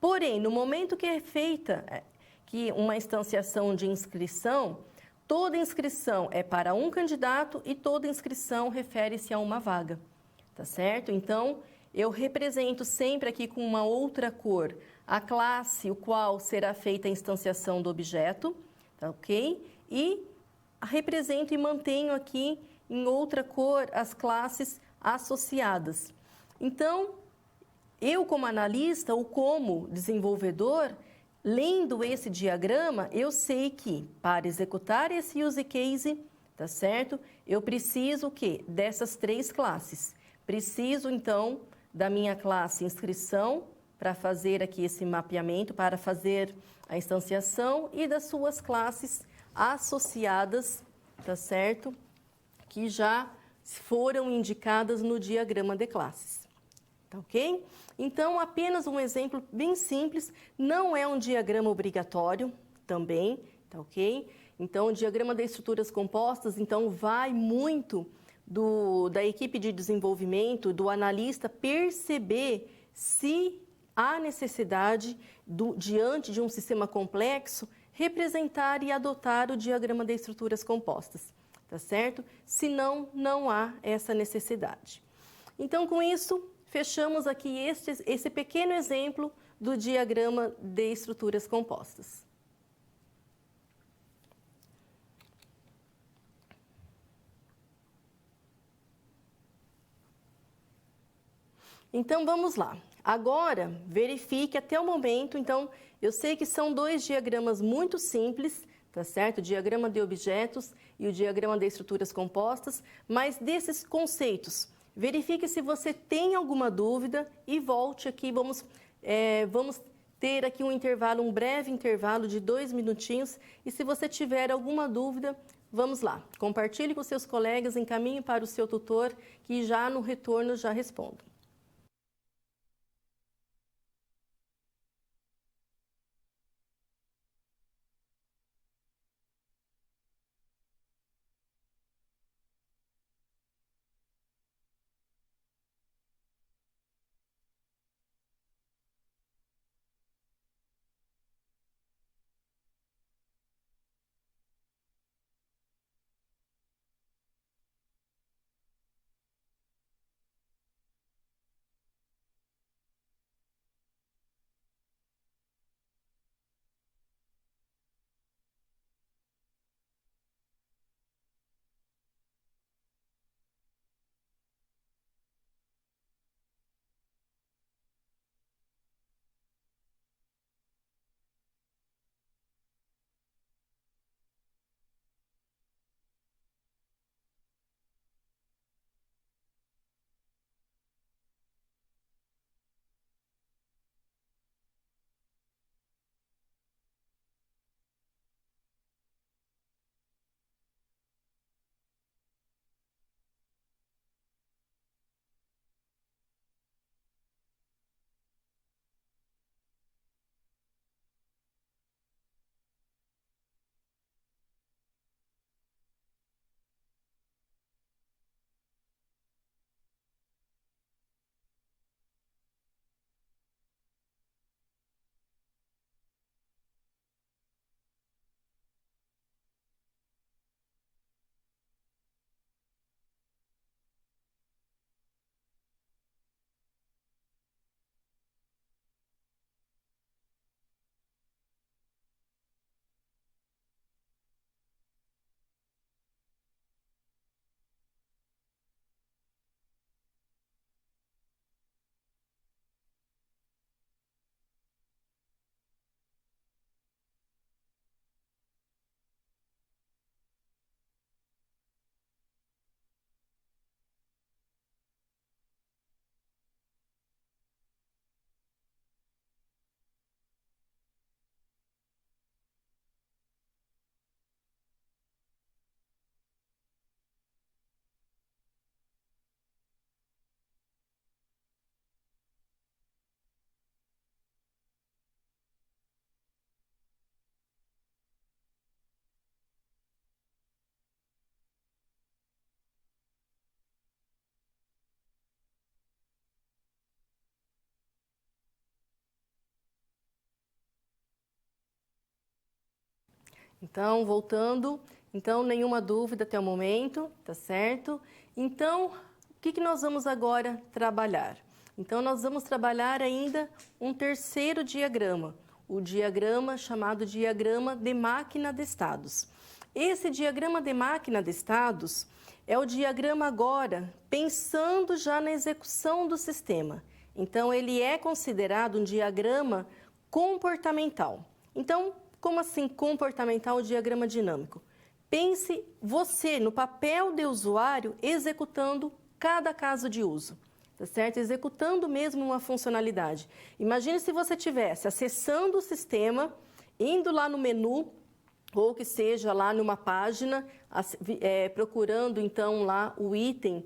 Speaker 1: Porém, no momento que é feita uma instanciação de inscrição, toda inscrição é para um candidato e toda inscrição refere-se a uma vaga, tá certo? Então, eu represento sempre aqui com uma outra cor a classe, o qual será feita a instanciação do objeto, tá ok? E represento e mantenho aqui em outra cor as classes associadas. Então, eu como analista ou como desenvolvedor, lendo esse diagrama, eu sei que para executar esse use case, tá certo? Eu preciso o quê? Dessas três classes. Preciso, então, da minha classe inscrição, para fazer aqui esse mapeamento, para fazer a instanciação, e das suas classes associadas, tá certo? Que já foram indicadas no diagrama de classes, tá ok? Então, apenas um exemplo bem simples, não é um diagrama obrigatório também, tá ok? Então, o diagrama de estruturas compostas, então, vai muito da equipe de desenvolvimento, do analista, perceber se há necessidade, diante de um sistema complexo, representar e adotar o diagrama de estruturas compostas, tá certo? Senão, não há essa necessidade. Então, com isso, fechamos aqui esse pequeno exemplo do diagrama de estruturas compostas. Então, vamos lá. Agora, verifique até o momento, então, eu sei que são dois diagramas muito simples, tá certo? O diagrama de objetos e o diagrama de estruturas compostas, mas desses conceitos, verifique se você tem alguma dúvida e volte aqui, vamos ter aqui um breve intervalo de 2 minutinhos, e se você tiver alguma dúvida, vamos lá, compartilhe com seus colegas, encaminhe para o seu tutor, que já no retorno já respondo. Então, voltando, nenhuma dúvida até o momento, tá certo? Então, o que nós vamos agora trabalhar? Então, nós vamos trabalhar ainda um terceiro diagrama, o diagrama chamado diagrama de máquina de estados. Esse diagrama de máquina de estados é o diagrama agora pensando já na execução do sistema. Então, ele é considerado um diagrama comportamental. Então, como assim comportamental ou diagrama dinâmico? Pense você no papel de usuário executando cada caso de uso, tá certo? Executando mesmo uma funcionalidade. Imagine se você estivesse acessando o sistema, indo lá no menu, ou que seja lá numa página, procurando então lá o item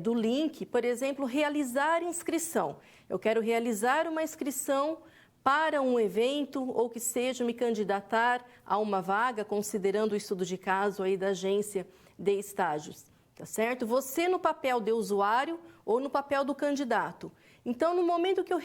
Speaker 1: do link, por exemplo, realizar inscrição. Eu quero realizar uma inscrição para um evento, ou que seja, me candidatar a uma vaga, considerando o estudo de caso aí da agência de estágios, tá certo? Você no papel de usuário ou no papel do candidato. Então, no momento que eu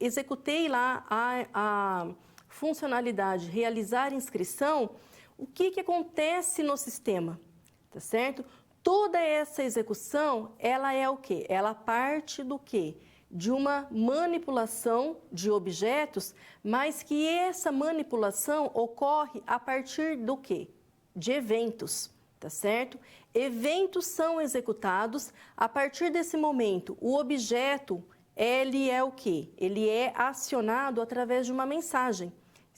Speaker 1: executei lá a funcionalidade, realizar inscrição, o que acontece no sistema, tá certo? Toda essa execução, ela é o quê? Ela parte do quê? De uma manipulação de objetos, mas que essa manipulação ocorre a partir do quê? De eventos, tá certo? Eventos são executados, a partir desse momento, o objeto, ele é o quê? Ele é acionado através de uma mensagem,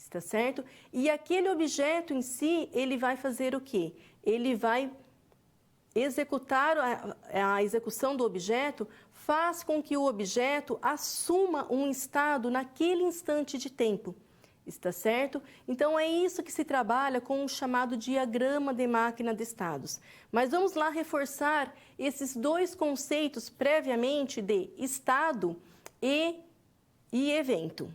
Speaker 1: tá certo? E aquele objeto em si, ele vai fazer o quê? Ele vai executar a execução do objeto, faz com que o objeto assuma um estado naquele instante de tempo. Está certo? Então, é isso que se trabalha com o chamado diagrama de máquina de estados. Mas vamos lá reforçar esses dois conceitos previamente de estado e evento.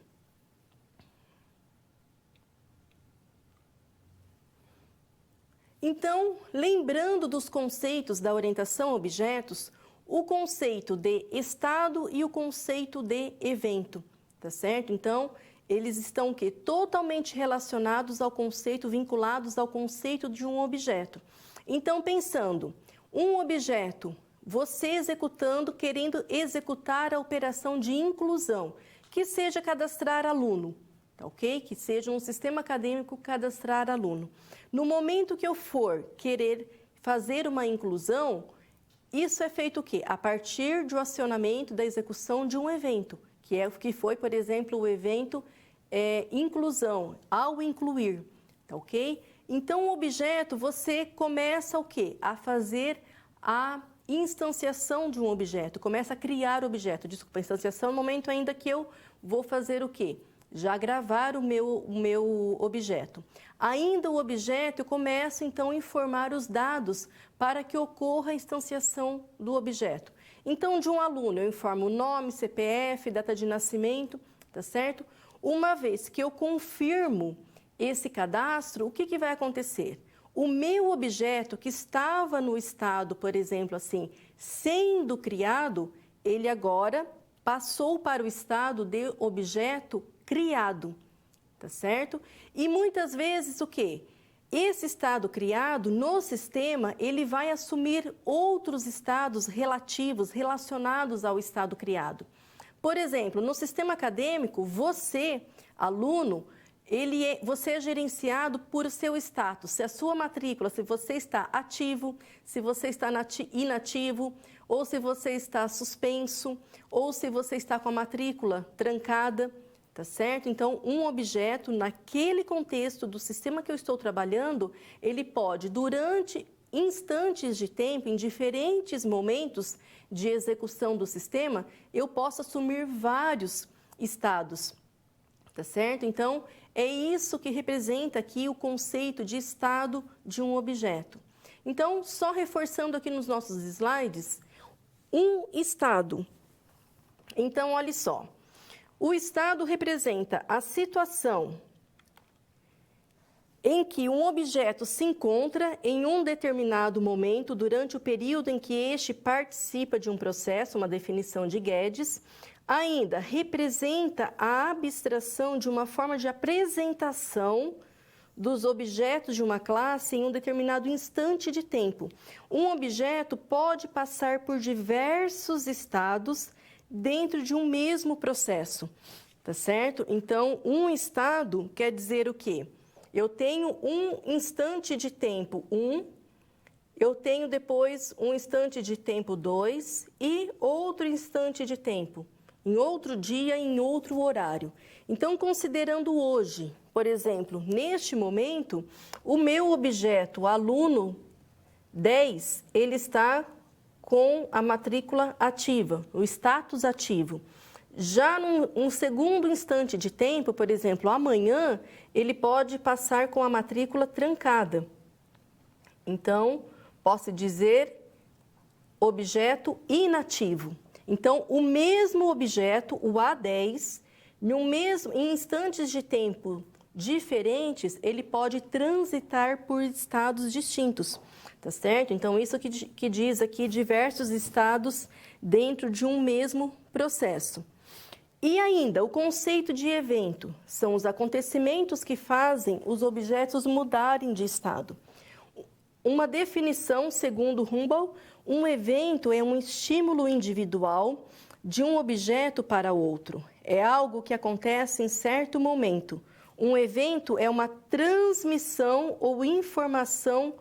Speaker 1: Então, lembrando dos conceitos da orientação a objetos, o conceito de estado e o conceito de evento, tá certo? Então, eles estão o quê? Totalmente relacionados ao conceito, vinculados ao conceito de um objeto. Então, pensando, um objeto, você executando, querendo executar a operação de inclusão, que seja cadastrar aluno, tá ok? Que seja um sistema acadêmico cadastrar aluno. No momento que eu for querer fazer uma inclusão, isso é feito o quê? A partir do acionamento da execução de um evento, que foi, por exemplo, o evento inclusão, ao incluir, tá ok? Então, o objeto, você começa o quê? A fazer a instanciação de um objeto, começa a criar objeto. Desculpa, instanciação no momento ainda que eu vou fazer o quê? Já gravar o meu objeto. Ainda o objeto, eu começo então a informar os dados para que ocorra a instanciação do objeto. Então, de um aluno, eu informo o nome, CPF, data de nascimento, tá certo? Uma vez que eu confirmo esse cadastro, o que vai acontecer? O meu objeto que estava no estado, por exemplo, assim, sendo criado, ele agora passou para o estado de objeto criado, tá certo? E muitas vezes o quê? Esse estado criado no sistema, ele vai assumir outros estados relacionados ao estado criado. Por exemplo, no sistema acadêmico, você, aluno, você é gerenciado por seu status, se a sua matrícula, se você está ativo, se você está inativo, ou se você está suspenso, ou se você está com a matrícula trancada, tá certo? Então, um objeto, naquele contexto do sistema que eu estou trabalhando, ele pode, durante instantes de tempo, em diferentes momentos de execução do sistema, eu posso assumir vários estados, tá certo? Então, é isso que representa aqui o conceito de estado de um objeto. Então, só reforçando aqui nos nossos slides, um estado. Então, olha só, o estado representa a situação em que um objeto se encontra em um determinado momento durante o período em que este participa de um processo, uma definição de Guedes. Ainda representa a abstração de uma forma de apresentação dos objetos de uma classe em um determinado instante de tempo. Um objeto pode passar por diversos estados dentro de um mesmo processo, tá certo? Então, um estado quer dizer o quê? Eu tenho um instante de tempo 1, eu tenho depois um instante de tempo 2 e outro instante de tempo, em outro dia, em outro horário. Então, considerando hoje, por exemplo, neste momento, o meu objeto, aluno 10, ele está com a matrícula ativa, o status ativo. Já num segundo instante de tempo, por exemplo, amanhã, ele pode passar com a matrícula trancada. Então, posso dizer objeto inativo. Então, o mesmo objeto, o A10, em instantes de tempo diferentes, ele pode transitar por estados distintos, tá certo? Então, isso que diz aqui diversos estados dentro de um mesmo processo. E ainda, o conceito de evento são os acontecimentos que fazem os objetos mudarem de estado. Uma definição, segundo Humboldt, um evento é um estímulo individual de um objeto para outro. É algo que acontece em certo momento. Um evento é uma transmissão ou informação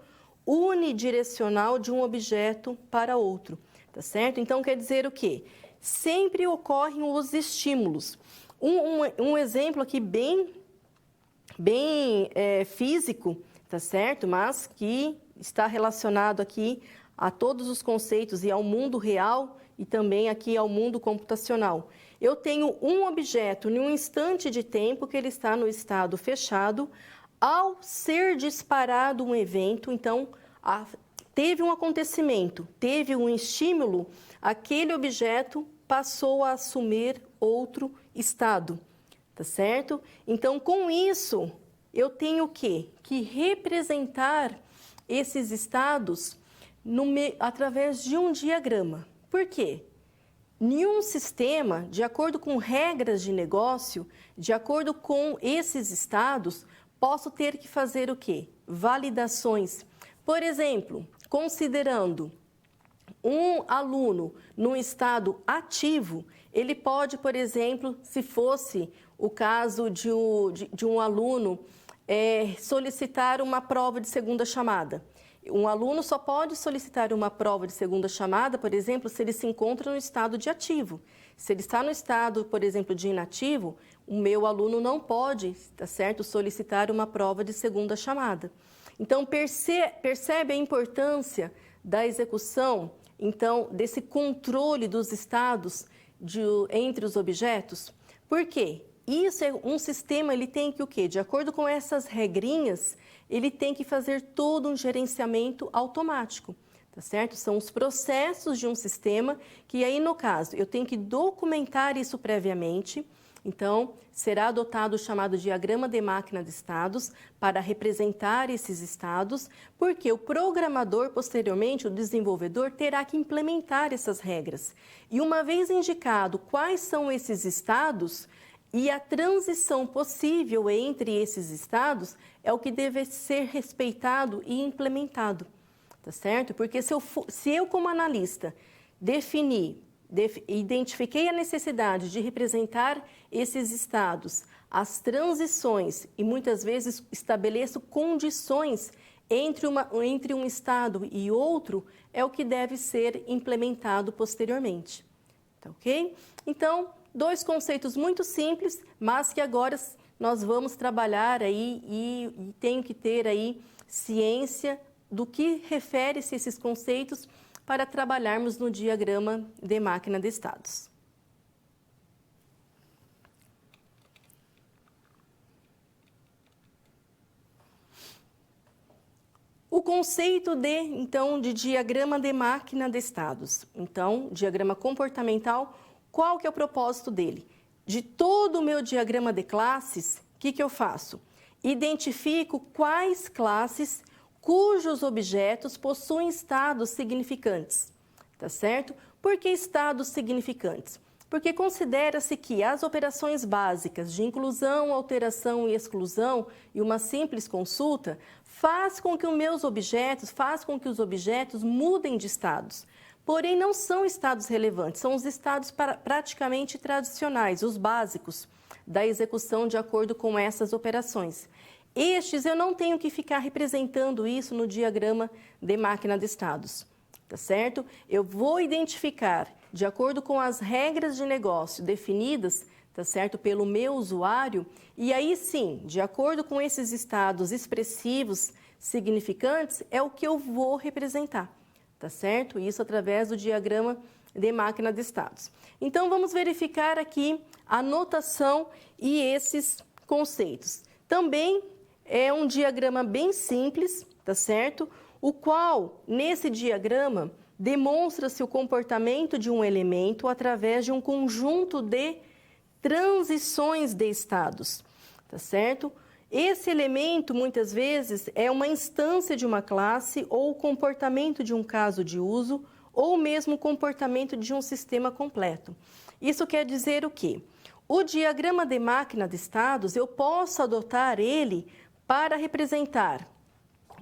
Speaker 1: unidirecional de um objeto para outro, tá certo? Então, quer dizer o quê? Sempre ocorrem os estímulos. Um exemplo aqui bem físico, tá certo? Mas que está relacionado aqui a todos os conceitos e ao mundo real e também aqui ao mundo computacional. Eu tenho um objeto em um instante de tempo que ele está no estado fechado. Ao ser disparado um evento, então, teve um acontecimento, teve um estímulo, aquele objeto passou a assumir outro estado, tá certo? Então, com isso, eu tenho o quê? Que representar esses estados através de um diagrama. Por quê? Nenhum sistema, de acordo com regras de negócio, de acordo com esses estados, posso ter que fazer o quê? Validações. Por exemplo, considerando um aluno num estado ativo, ele pode, por exemplo, se fosse o caso de um aluno solicitar uma prova de segunda chamada. Um aluno só pode solicitar uma prova de segunda chamada, por exemplo, se ele se encontra no estado de ativo. Se ele está no estado, por exemplo, de inativo, o meu aluno não pode, tá certo, solicitar uma prova de segunda chamada. Então, percebe a importância da execução, então, desse controle dos estados entre os objetos? Por quê? Isso é um sistema, ele tem que o quê? De acordo com essas regrinhas, ele tem que fazer todo um gerenciamento automático, tá certo? São os processos de um sistema que aí, no caso, eu tenho que documentar isso previamente. Então, será adotado o chamado diagrama de máquina de estados para representar esses estados, porque o programador, posteriormente, o desenvolvedor, terá que implementar essas regras. E uma vez indicado quais são esses estados, e a transição possível entre esses estados é o que deve ser respeitado e implementado, tá certo? Porque se eu como analista, identifiquei a necessidade de representar esses estados, as transições e muitas vezes estabeleço condições entre um estado e outro, é o que deve ser implementado posteriormente, tá ok? Então, dois conceitos muito simples, mas que agora nós vamos trabalhar aí e tenho que ter aí ciência do que refere-se esses conceitos para trabalharmos no diagrama de máquina de estados. O conceito de diagrama de máquina de estados. Então, diagrama comportamental. Qual que é o propósito dele? De todo o meu diagrama de classes, o que eu faço? Identifico quais classes cujos objetos possuem estados significantes, tá certo? Por que estados significantes? Porque considera-se que as operações básicas de inclusão, alteração e exclusão e uma simples consulta faz com que os objetos mudem de estados. Porém, não são estados relevantes, são os estados praticamente tradicionais, os básicos da execução de acordo com essas operações. Estes eu não tenho que ficar representando isso no diagrama de máquina de estados, tá certo? Eu vou identificar, de acordo com as regras de negócio definidas, tá certo, pelo meu usuário, e aí sim, de acordo com esses estados expressivos, significantes, é o que eu vou representar. Tá certo? Isso através do diagrama de máquina de estados. Então, vamos verificar aqui a notação e esses conceitos. Também é um diagrama bem simples, tá certo? O qual, nesse diagrama, demonstra-se o comportamento de um elemento através de um conjunto de transições de estados, tá certo? Esse elemento, muitas vezes, é uma instância de uma classe ou o comportamento de um caso de uso ou mesmo o comportamento de um sistema completo. Isso quer dizer o quê? O diagrama de máquina de estados, eu posso adotar ele para representar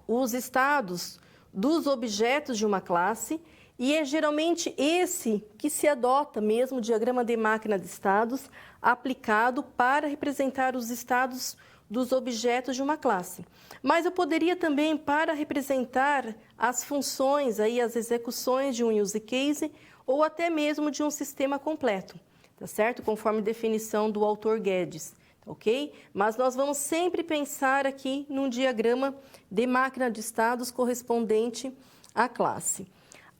Speaker 1: os estados dos objetos de uma classe, e é geralmente esse que se adota mesmo, o diagrama de máquina de estados, aplicado para representar os estados dos objetos de uma classe. Mas eu poderia também, para representar as funções, aí, as execuções de um use case, ou até mesmo de um sistema completo, tá certo? Conforme definição do autor Guedes, ok? Mas nós vamos sempre pensar aqui num diagrama de máquina de estados correspondente à classe.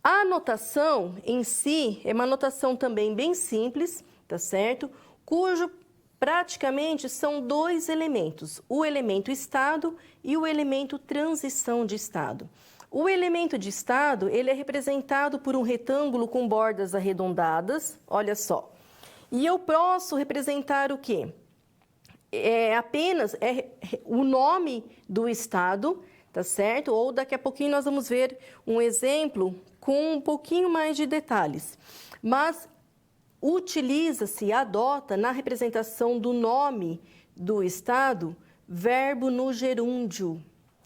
Speaker 1: A notação em si é uma notação também bem simples, tá certo? Cujo praticamente são dois elementos, o elemento estado e o elemento transição de estado. O elemento de estado, ele é representado por um retângulo com bordas arredondadas, olha só. E eu posso representar o quê? Apenas o nome do estado, tá certo? Ou daqui a pouquinho nós vamos ver um exemplo com um pouquinho mais de detalhes. Mas utiliza-se, adota na representação do nome do estado, verbo no gerúndio,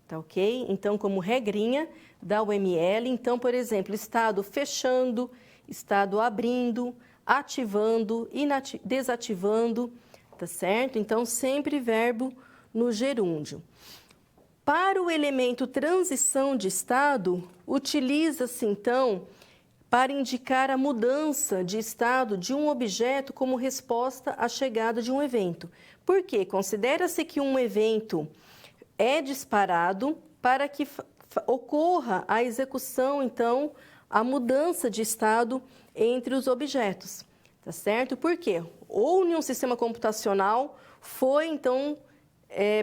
Speaker 1: tá ok? Então, como regrinha da UML, então, por exemplo, estado fechando, estado abrindo, ativando e desativando, tá certo? Então, sempre verbo no gerúndio. Para o elemento transição de estado, utiliza-se, então, para indicar a mudança de estado de um objeto como resposta à chegada de um evento. Por quê? Considera-se que um evento é disparado para que ocorra a execução, então, a mudança de estado entre os objetos, tá certo? Por quê? Ou em um sistema computacional foi, então,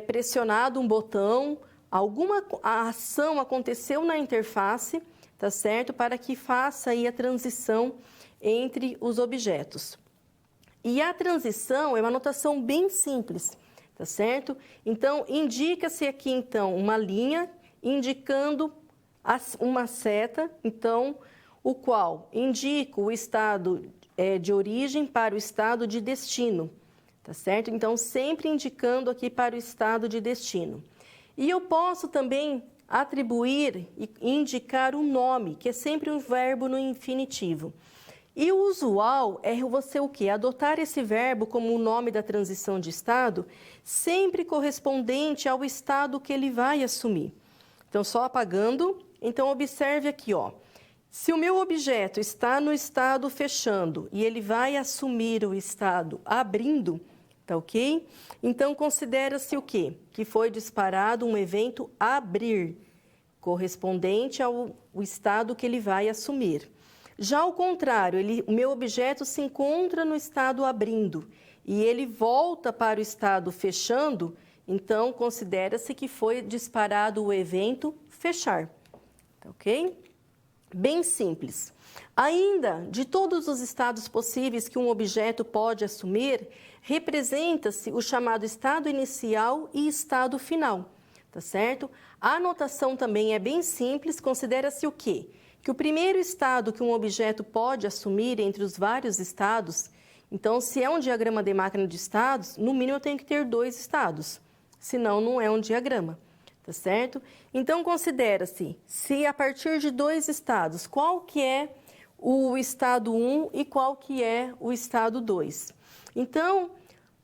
Speaker 1: pressionado um botão, alguma ação aconteceu na interface, tá certo? Para que faça aí a transição entre os objetos. E a transição é uma notação bem simples, tá certo? Então, indica-se aqui, então, uma linha indicando uma seta, então, o qual indica o estado de origem para o estado de destino, tá certo? Então, sempre indicando aqui para o estado de destino. E eu posso também atribuir e indicar um nome, que é sempre um verbo no infinitivo. E o usual é você o quê? Adotar esse verbo como o nome da transição de estado, sempre correspondente ao estado que ele vai assumir. Então, só apagando. Então, observe aqui, ó. Se o meu objeto está no estado fechando e ele vai assumir o estado abrindo, tá ok? Então, considera-se o quê? Que foi disparado um evento abrir, correspondente ao estado que ele vai assumir. Já ao contrário, o meu objeto se encontra no estado abrindo e ele volta para o estado fechando, então, considera-se que foi disparado o evento fechar, tá ok? Bem simples. Ainda, de todos os estados possíveis que um objeto pode assumir, representa-se o chamado estado inicial e estado final, tá certo? A notação também é bem simples, considera-se o quê? Que o primeiro estado que um objeto pode assumir entre os vários estados, então, se é um diagrama de máquina de estados, no mínimo eu tenho que ter 2 estados, senão não é um diagrama. Tá certo? Então, considera-se, se a partir de 2 estados, qual que é o estado 1 e qual que é o estado 2. Então,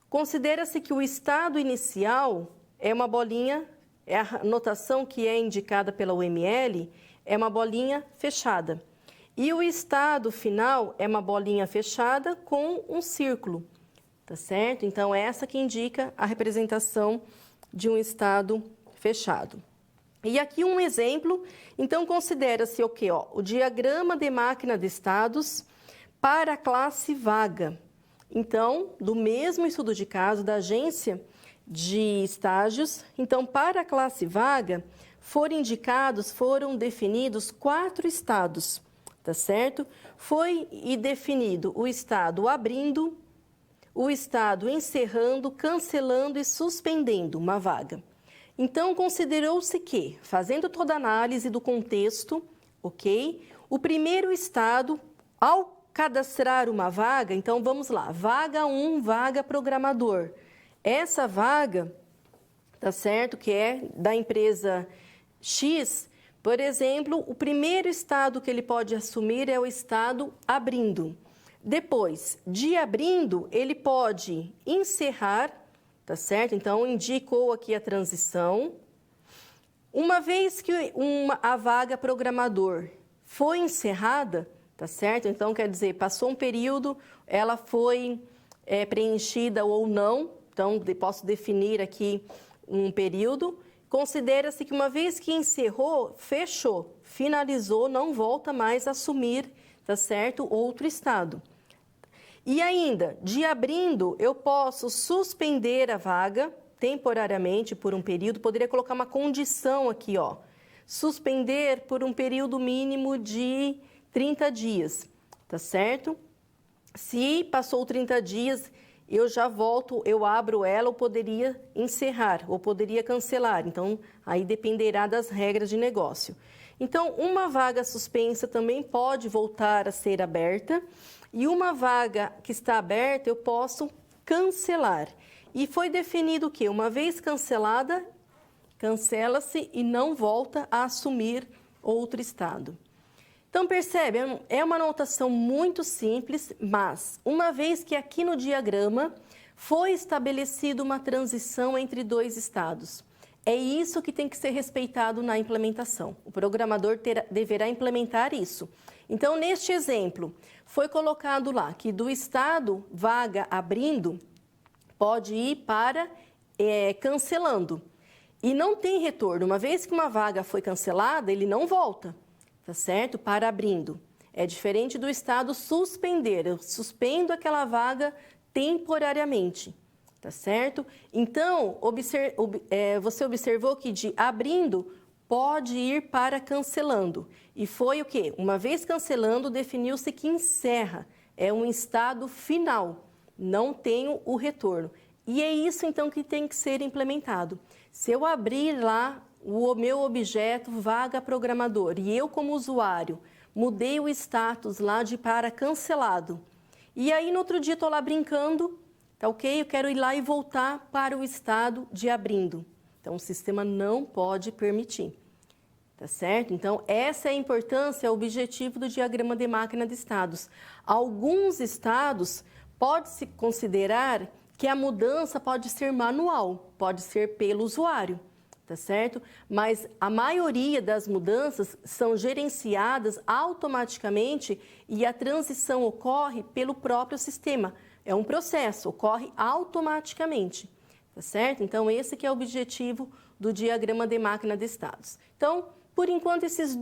Speaker 1: considera-se que o estado inicial é uma bolinha, é a notação que é indicada pela UML, é uma bolinha fechada. E o estado final é uma bolinha fechada com um círculo, tá certo? Então, é essa que indica a representação de um estado fechado. E aqui um exemplo, então considera-se o quê? O diagrama de máquina de estados para a classe vaga. Então, do mesmo estudo de caso da agência de estágios, então para a classe vaga foram definidos 4 estados, tá certo? Foi definido o estado abrindo, o estado encerrando, cancelando e suspendendo uma vaga. Então, considerou-se que, fazendo toda a análise do contexto, ok? O primeiro estado, ao cadastrar uma vaga, então vamos lá, vaga 1, vaga programador. Essa vaga, tá certo, que é da empresa X, por exemplo, o primeiro estado que ele pode assumir é o estado abrindo. Depois, de abrindo, ele pode encerrar, tá certo? Então, indicou aqui a transição. Uma vez que a vaga programador foi encerrada, tá certo? Então, quer dizer, passou um período, ela foi preenchida ou não. Então, posso definir aqui um período. Considera-se que uma vez que encerrou, fechou, finalizou, não volta mais a assumir, tá certo? Outro estado. E ainda, de abrindo, eu posso suspender a vaga temporariamente por um período. Poderia colocar uma condição aqui, ó. Suspender por um período mínimo de 30 dias, tá certo? Se passou 30 dias, eu já volto, eu abro ela, ou poderia encerrar, ou poderia cancelar. Então, aí dependerá das regras de negócio. Então, uma vaga suspensa também pode voltar a ser aberta. E uma vaga que está aberta, eu posso cancelar. E foi definido que, uma vez cancelada, cancela-se e não volta a assumir outro estado. Então, percebe, é uma anotação muito simples, mas uma vez que aqui no diagrama foi estabelecida uma transição entre dois estados, é isso que tem que ser respeitado na implementação. O programador deverá implementar isso. Então, neste exemplo, foi colocado lá que do estado vaga abrindo, pode ir para cancelando. E não tem retorno. Uma vez que uma vaga foi cancelada, ele não volta, tá certo? Para abrindo. É diferente do estado suspender. Eu suspendo aquela vaga temporariamente, tá certo? Então, você observou que de abrindo pode ir para cancelando. E foi o quê? Uma vez cancelando, definiu-se que encerra. É um estado final. Não tenho o retorno. E é isso, então, que tem que ser implementado. Se eu abrir lá o meu objeto vaga programador e eu, como usuário, mudei o status lá de para cancelado. E aí, no outro dia, estou lá brincando, tá ok? Eu quero ir lá e voltar para o estado de abrindo. Então, o sistema não pode permitir. Tá certo? Então, essa é a importância, o objetivo do diagrama de máquina de estados. Alguns estados pode-se considerar que a mudança pode ser manual, pode ser pelo usuário, tá certo? Mas a maioria das mudanças são gerenciadas automaticamente e a transição ocorre pelo próprio sistema. É um processo, ocorre automaticamente, tá certo? Então, esse que é o objetivo do diagrama de máquina de estados. Então, por enquanto, esses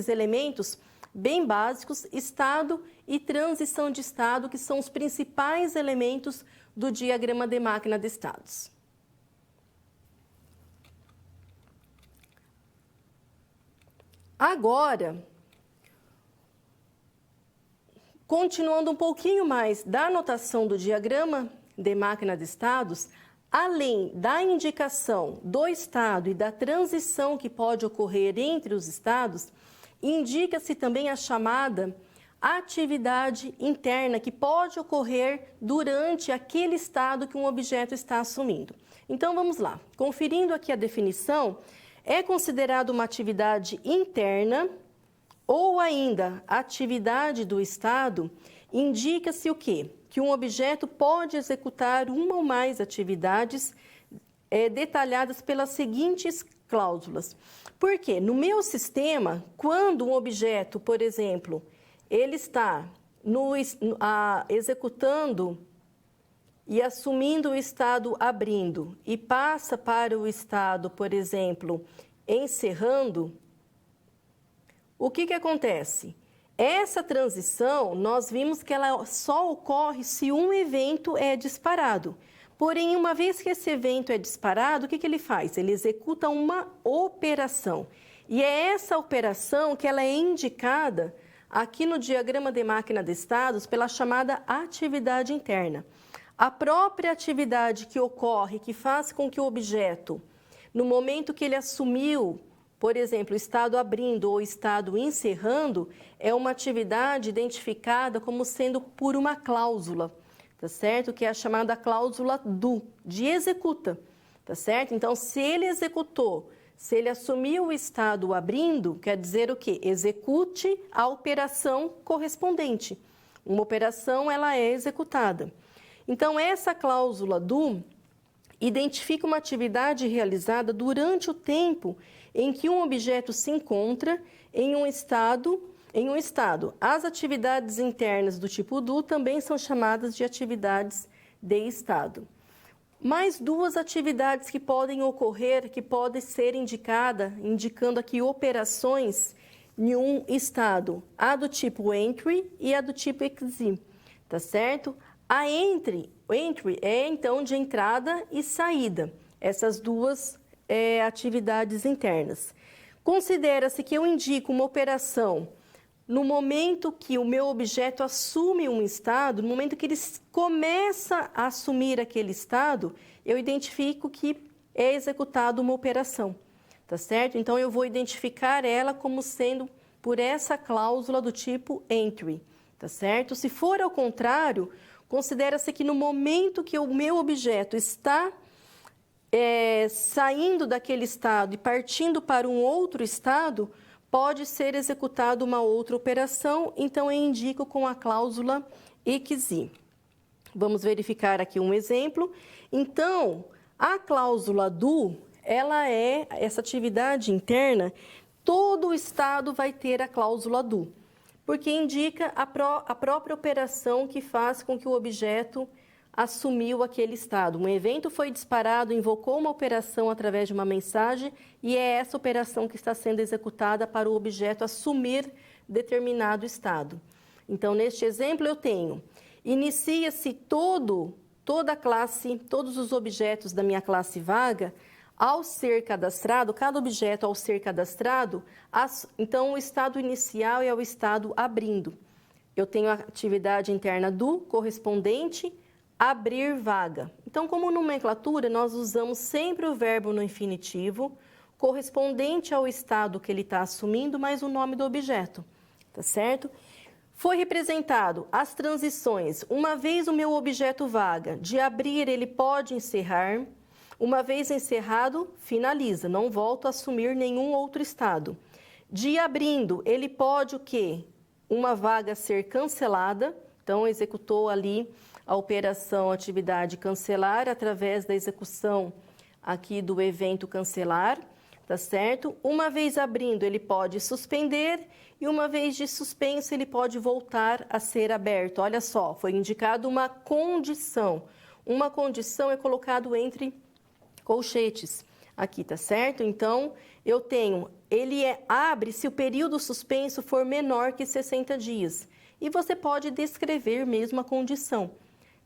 Speaker 1: elementos bem básicos, estado e transição de estado, que são os principais elementos do diagrama de máquina de estados. Agora, continuando um pouquinho mais da anotação do diagrama de máquina de estados, além da indicação do estado e da transição que pode ocorrer entre os estados, indica-se também a chamada atividade interna que pode ocorrer durante aquele estado que um objeto está assumindo. Então, vamos lá. Conferindo aqui a definição, é considerado uma atividade interna ou ainda atividade do estado, indica-se o quê? Que um objeto pode executar uma ou mais atividades detalhadas pelas seguintes cláusulas. Por quê? No meu sistema, quando um objeto, por exemplo, ele está executando e assumindo o estado abrindo e passa para o estado, por exemplo, encerrando, o que acontece? Essa transição, nós vimos que ela só ocorre se um evento é disparado. Porém, uma vez que esse evento é disparado, o que ele faz? Ele executa uma operação. E é essa operação que ela é indicada aqui no diagrama de máquina de estados pela chamada atividade interna. A própria atividade que ocorre, que faz com que o objeto, no momento que ele assumiu, por exemplo, o estado abrindo ou estado encerrando, é uma atividade identificada como sendo por uma cláusula, tá certo? Que é a chamada cláusula do, de executa, tá certo? Então, se ele executou, se ele assumiu o estado abrindo, quer dizer o quê? Execute a operação correspondente. Uma operação, ela é executada. Então, essa cláusula do identifica uma atividade realizada durante o tempo em que um objeto se encontra em um estado. As atividades internas do tipo do também são chamadas de atividades de estado. Mais duas atividades que podem ocorrer, que podem ser indicando aqui operações em um estado, a do tipo entry e a do tipo exit, tá certo? A entry é então de entrada e saída, essas duas atividades internas. Considera-se que eu indico uma operação no momento que o meu objeto assume um estado, no momento que ele começa a assumir aquele estado, eu identifico que é executada uma operação, tá certo? Então, eu vou identificar ela como sendo por essa cláusula do tipo entry, tá certo? Se for ao contrário, considera-se que no momento que o meu objeto está saindo daquele estado e partindo para um outro estado, pode ser executada uma outra operação, então eu indico com a cláusula exit. Vamos verificar aqui um exemplo. Então, a cláusula do, ela é essa atividade interna, todo o estado vai ter a cláusula do, porque indica a própria operação que faz com que o objeto assumiu aquele estado. Um evento foi disparado, invocou uma operação através de uma mensagem e é essa operação que está sendo executada para o objeto assumir determinado estado. Então, neste exemplo, eu tenho, inicia-se toda a classe, todos os objetos da minha classe vaga, ao ser cadastrado, cada objeto ao ser cadastrado, então o estado inicial é o estado abrindo. Eu tenho a atividade interna do correspondente abrir vaga. Então, como nomenclatura, nós usamos sempre o verbo no infinitivo, correspondente ao estado que ele está assumindo, mais o nome do objeto, tá certo? Foi representado as transições. Uma vez o meu objeto vaga, de abrir ele pode encerrar, uma vez encerrado, finaliza, não volto a assumir nenhum outro estado. De abrindo, ele pode o quê? Uma vaga ser cancelada, então executou ali a operação atividade cancelar através da execução aqui do evento cancelar, tá certo? Uma vez abrindo, ele pode suspender e uma vez de suspenso, ele pode voltar a ser aberto. Olha só, foi indicado uma condição. Uma condição é colocado entre colchetes aqui, tá certo? Então, eu tenho, abre se o período suspenso for menor que 60 dias. E você pode descrever mesmo a condição.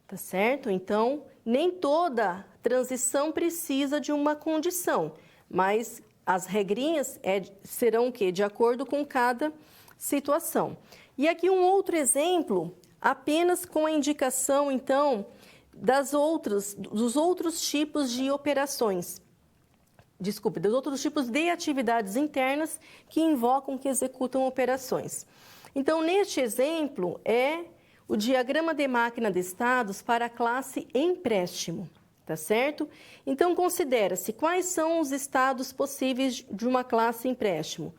Speaker 1: Tá certo? Então, nem toda transição precisa de uma condição, mas as regrinhas serão o quê? De acordo com cada situação. E aqui um outro exemplo, apenas com a indicação, então, dos outros tipos de operações. Desculpe, dos outros tipos de atividades internas que invocam, que executam operações. Então, neste exemplo, o diagrama de máquina de estados para a classe empréstimo, tá certo? Então, considera-se quais são os estados possíveis de uma classe empréstimo.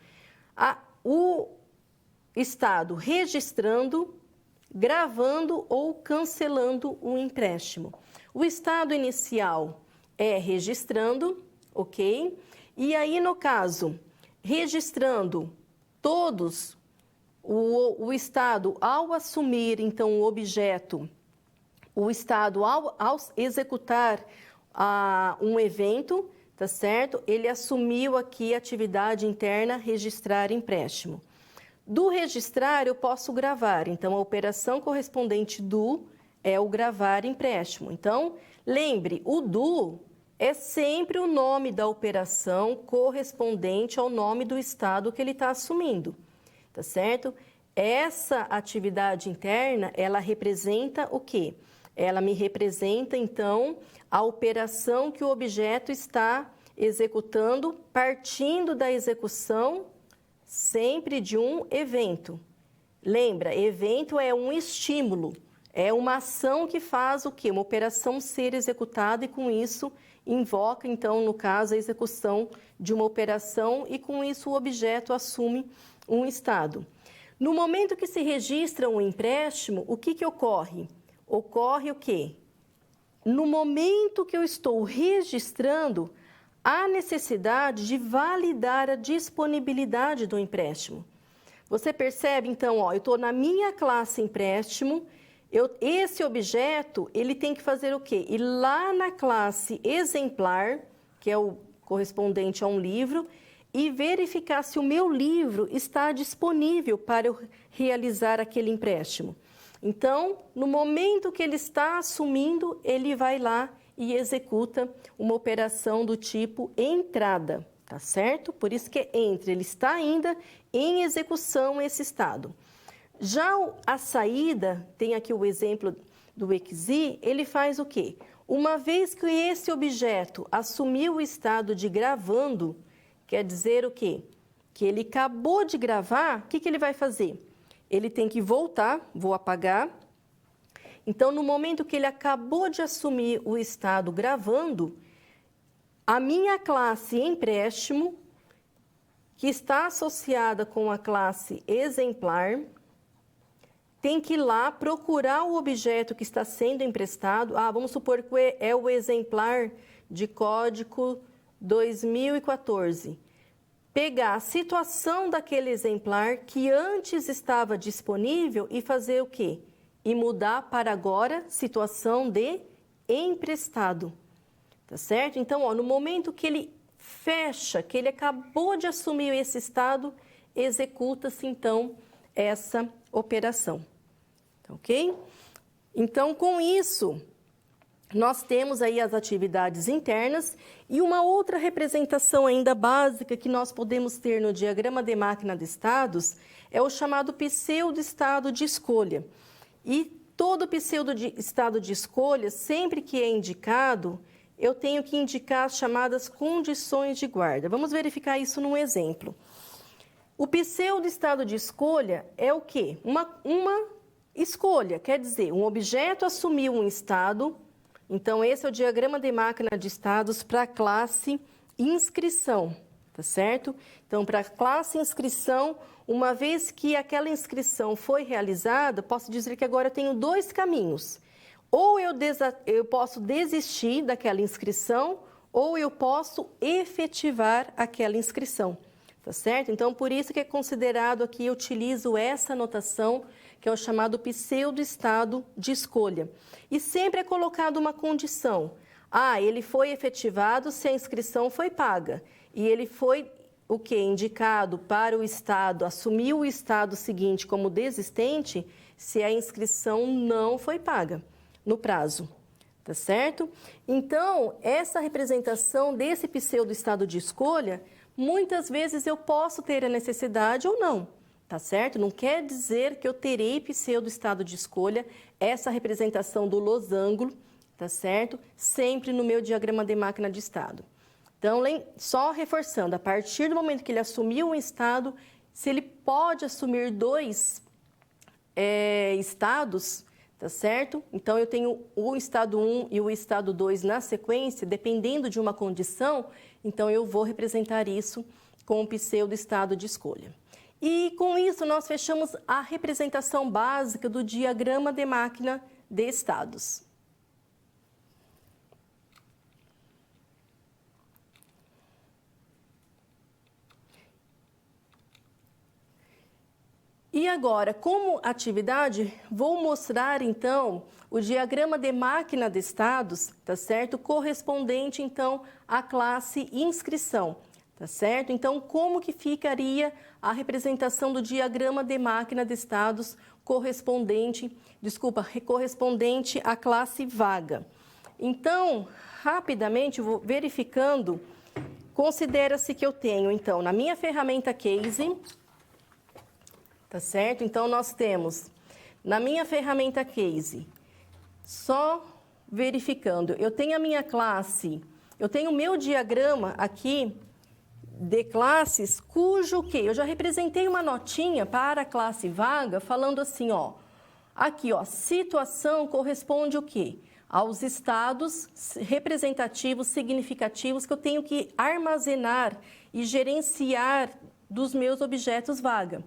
Speaker 1: O estado registrando, gravando ou cancelando o empréstimo. O estado inicial é registrando, ok? E aí, no caso, registrando todos o estado, ao assumir, então, o objeto, o estado, ao executar um evento, tá certo? Ele assumiu aqui a atividade interna, registrar empréstimo. Do registrar, eu posso gravar. Então, a operação correspondente do é o gravar empréstimo. Então, lembre, o do é sempre o nome da operação correspondente ao nome do estado que ele está assumindo. Tá certo? essa atividade interna, ela representa o quê? Ela me representa, então, a operação que o objeto está executando, partindo da execução sempre de um evento. Lembra, evento é um estímulo, é uma ação que faz o quê? Uma operação ser executada e com isso invoca, então, no caso, a execução de uma operação e com isso o objeto assume um estado. No momento que se registra um empréstimo, o que ocorre? Ocorre o quê? No momento que eu estou registrando, há necessidade de validar a disponibilidade do empréstimo. Você percebe, então, ó, eu estou na minha classe empréstimo, esse objeto, ele tem que fazer o quê? Ir lá na classe exemplar, que é o correspondente a um livro, e verificar se o meu livro está disponível para eu realizar aquele empréstimo. Então, no momento que ele está assumindo, ele vai lá e executa uma operação do tipo entrada, tá certo? Por isso que é entre, ele está ainda em execução esse estado. Já a saída, tem aqui o exemplo do EXI, ele faz o quê? Uma vez que esse objeto assumiu o estado de gravando, quer dizer o quê? Que ele acabou de gravar, o que ele vai fazer? Ele tem que voltar, vou apagar. Então, no momento que ele acabou de assumir o estado gravando, a minha classe empréstimo, que está associada com a classe exemplar, tem que ir lá procurar o objeto que está sendo emprestado. Vamos supor que é o exemplar de código 2014. Pegar a situação daquele exemplar que antes estava disponível e fazer o quê? E mudar para agora situação de emprestado. Tá certo? Então, ó, no momento que ele fecha, que ele acabou de assumir esse estado, executa-se então essa operação. Ok? Então, com isso, nós temos aí as atividades internas e uma outra representação ainda básica que nós podemos ter no diagrama de máquina de estados é o chamado pseudo-estado de escolha. E todo pseudo-estado de escolha, sempre que é indicado, eu tenho que indicar as chamadas condições de guarda. Vamos verificar isso num exemplo. O pseudo-estado de escolha é o quê? Uma escolha, quer dizer, um objeto assumiu um estado. Então, esse é o diagrama de máquina de estados para a classe inscrição, tá certo? Então, para a classe inscrição, uma vez que aquela inscrição foi realizada, posso dizer que agora eu tenho dois caminhos. Ou eu posso desistir daquela inscrição, ou eu posso efetivar aquela inscrição, tá certo? Então, por isso que é considerado aqui, eu utilizo essa notação, que é o chamado pseudo-estado de escolha. E sempre é colocado uma condição. Ele foi efetivado se a inscrição foi paga. E ele foi o quê? Indicado para o estado, assumiu o estado seguinte como desistente, se a inscrição não foi paga no prazo. Tá certo? Então, essa representação desse pseudo-estado de escolha, muitas vezes eu posso ter a necessidade ou não. Tá certo? Não quer dizer que eu terei pseudo-estado de escolha, essa representação do losango, tá certo? Sempre no meu diagrama de máquina de estado. Então, só reforçando, a partir do momento que ele assumiu um estado, se ele pode assumir dois estados, tá certo? Então, eu tenho o estado 1 e o estado 2 na sequência, dependendo de uma condição, então eu vou representar isso com o pseudo-estado de escolha. E com isso nós fechamos a representação básica do diagrama de máquina de estados. E agora, como atividade, vou mostrar então o diagrama de máquina de estados, tá certo? Correspondente então à classe inscrição. Tá certo? Então, como que ficaria a representação do diagrama de máquina de estados correspondente à classe vaga? Então, rapidamente, vou verificando, considera-se que eu tenho, então, na minha ferramenta Case, tá certo? Então, nós temos, na minha ferramenta Case, só verificando, eu tenho a minha classe, eu tenho o meu diagrama aqui de classes, cujo que eu já representei uma notinha para a classe vaga, falando assim, ó, aqui, ó, situação corresponde o quê? Aos estados representativos, significativos que eu tenho que armazenar e gerenciar dos meus objetos vaga.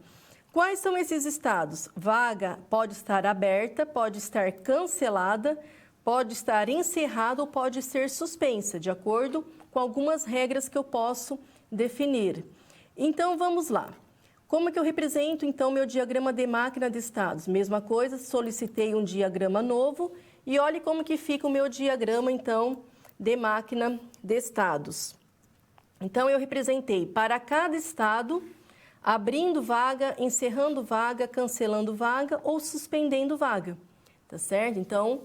Speaker 1: Quais são esses estados? Vaga pode estar aberta, pode estar cancelada, pode estar encerrada ou pode ser suspensa, de acordo com algumas regras que eu posso definir. Então, vamos lá. Como que eu represento, então, meu diagrama de máquina de estados? Mesma coisa, solicitei um diagrama novo e olhe como que fica o meu diagrama, então, de máquina de estados. Então, eu representei para cada estado, abrindo vaga, encerrando vaga, cancelando vaga ou suspendendo vaga, tá certo? Então,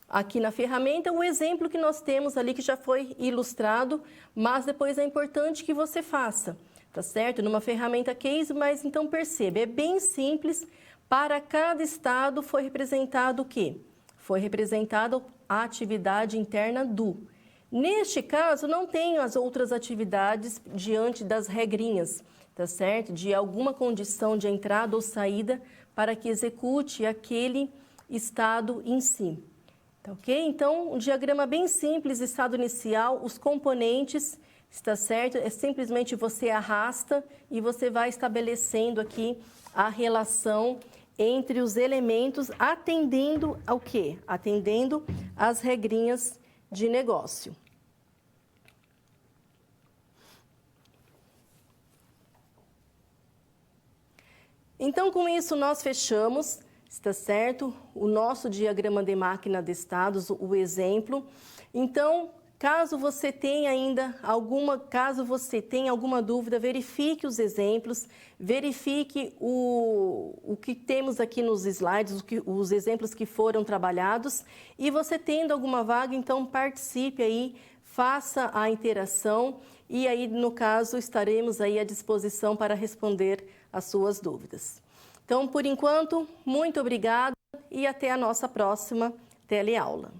Speaker 1: aqui na ferramenta, o exemplo que nós temos ali que já foi ilustrado, mas depois é importante que você faça, tá certo? Numa ferramenta Case, mas então perceba, é bem simples, para cada estado foi representado o quê? Foi representada a atividade interna do. Neste caso, não tenho as outras atividades diante das regrinhas, tá certo? De alguma condição de entrada ou saída para que execute aquele estado em si. Tá ok? Então, um diagrama bem simples, estado inicial, os componentes, está certo? É simplesmente você arrasta e você vai estabelecendo aqui a relação entre os elementos, atendendo ao quê? Atendendo às regrinhas de negócio. Então, com isso, nós fechamos, está certo? O nosso diagrama de máquina de estados, o exemplo. Então, caso você tenha ainda alguma dúvida, verifique os exemplos, verifique o que temos aqui nos slides, os exemplos que foram trabalhados, e você tendo alguma vaga, então participe aí, faça a interação, e aí, no caso, estaremos aí à disposição para responder as suas dúvidas. Então, por enquanto, muito obrigada e até a nossa próxima teleaula.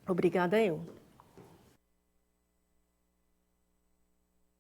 Speaker 1: Obrigada eu.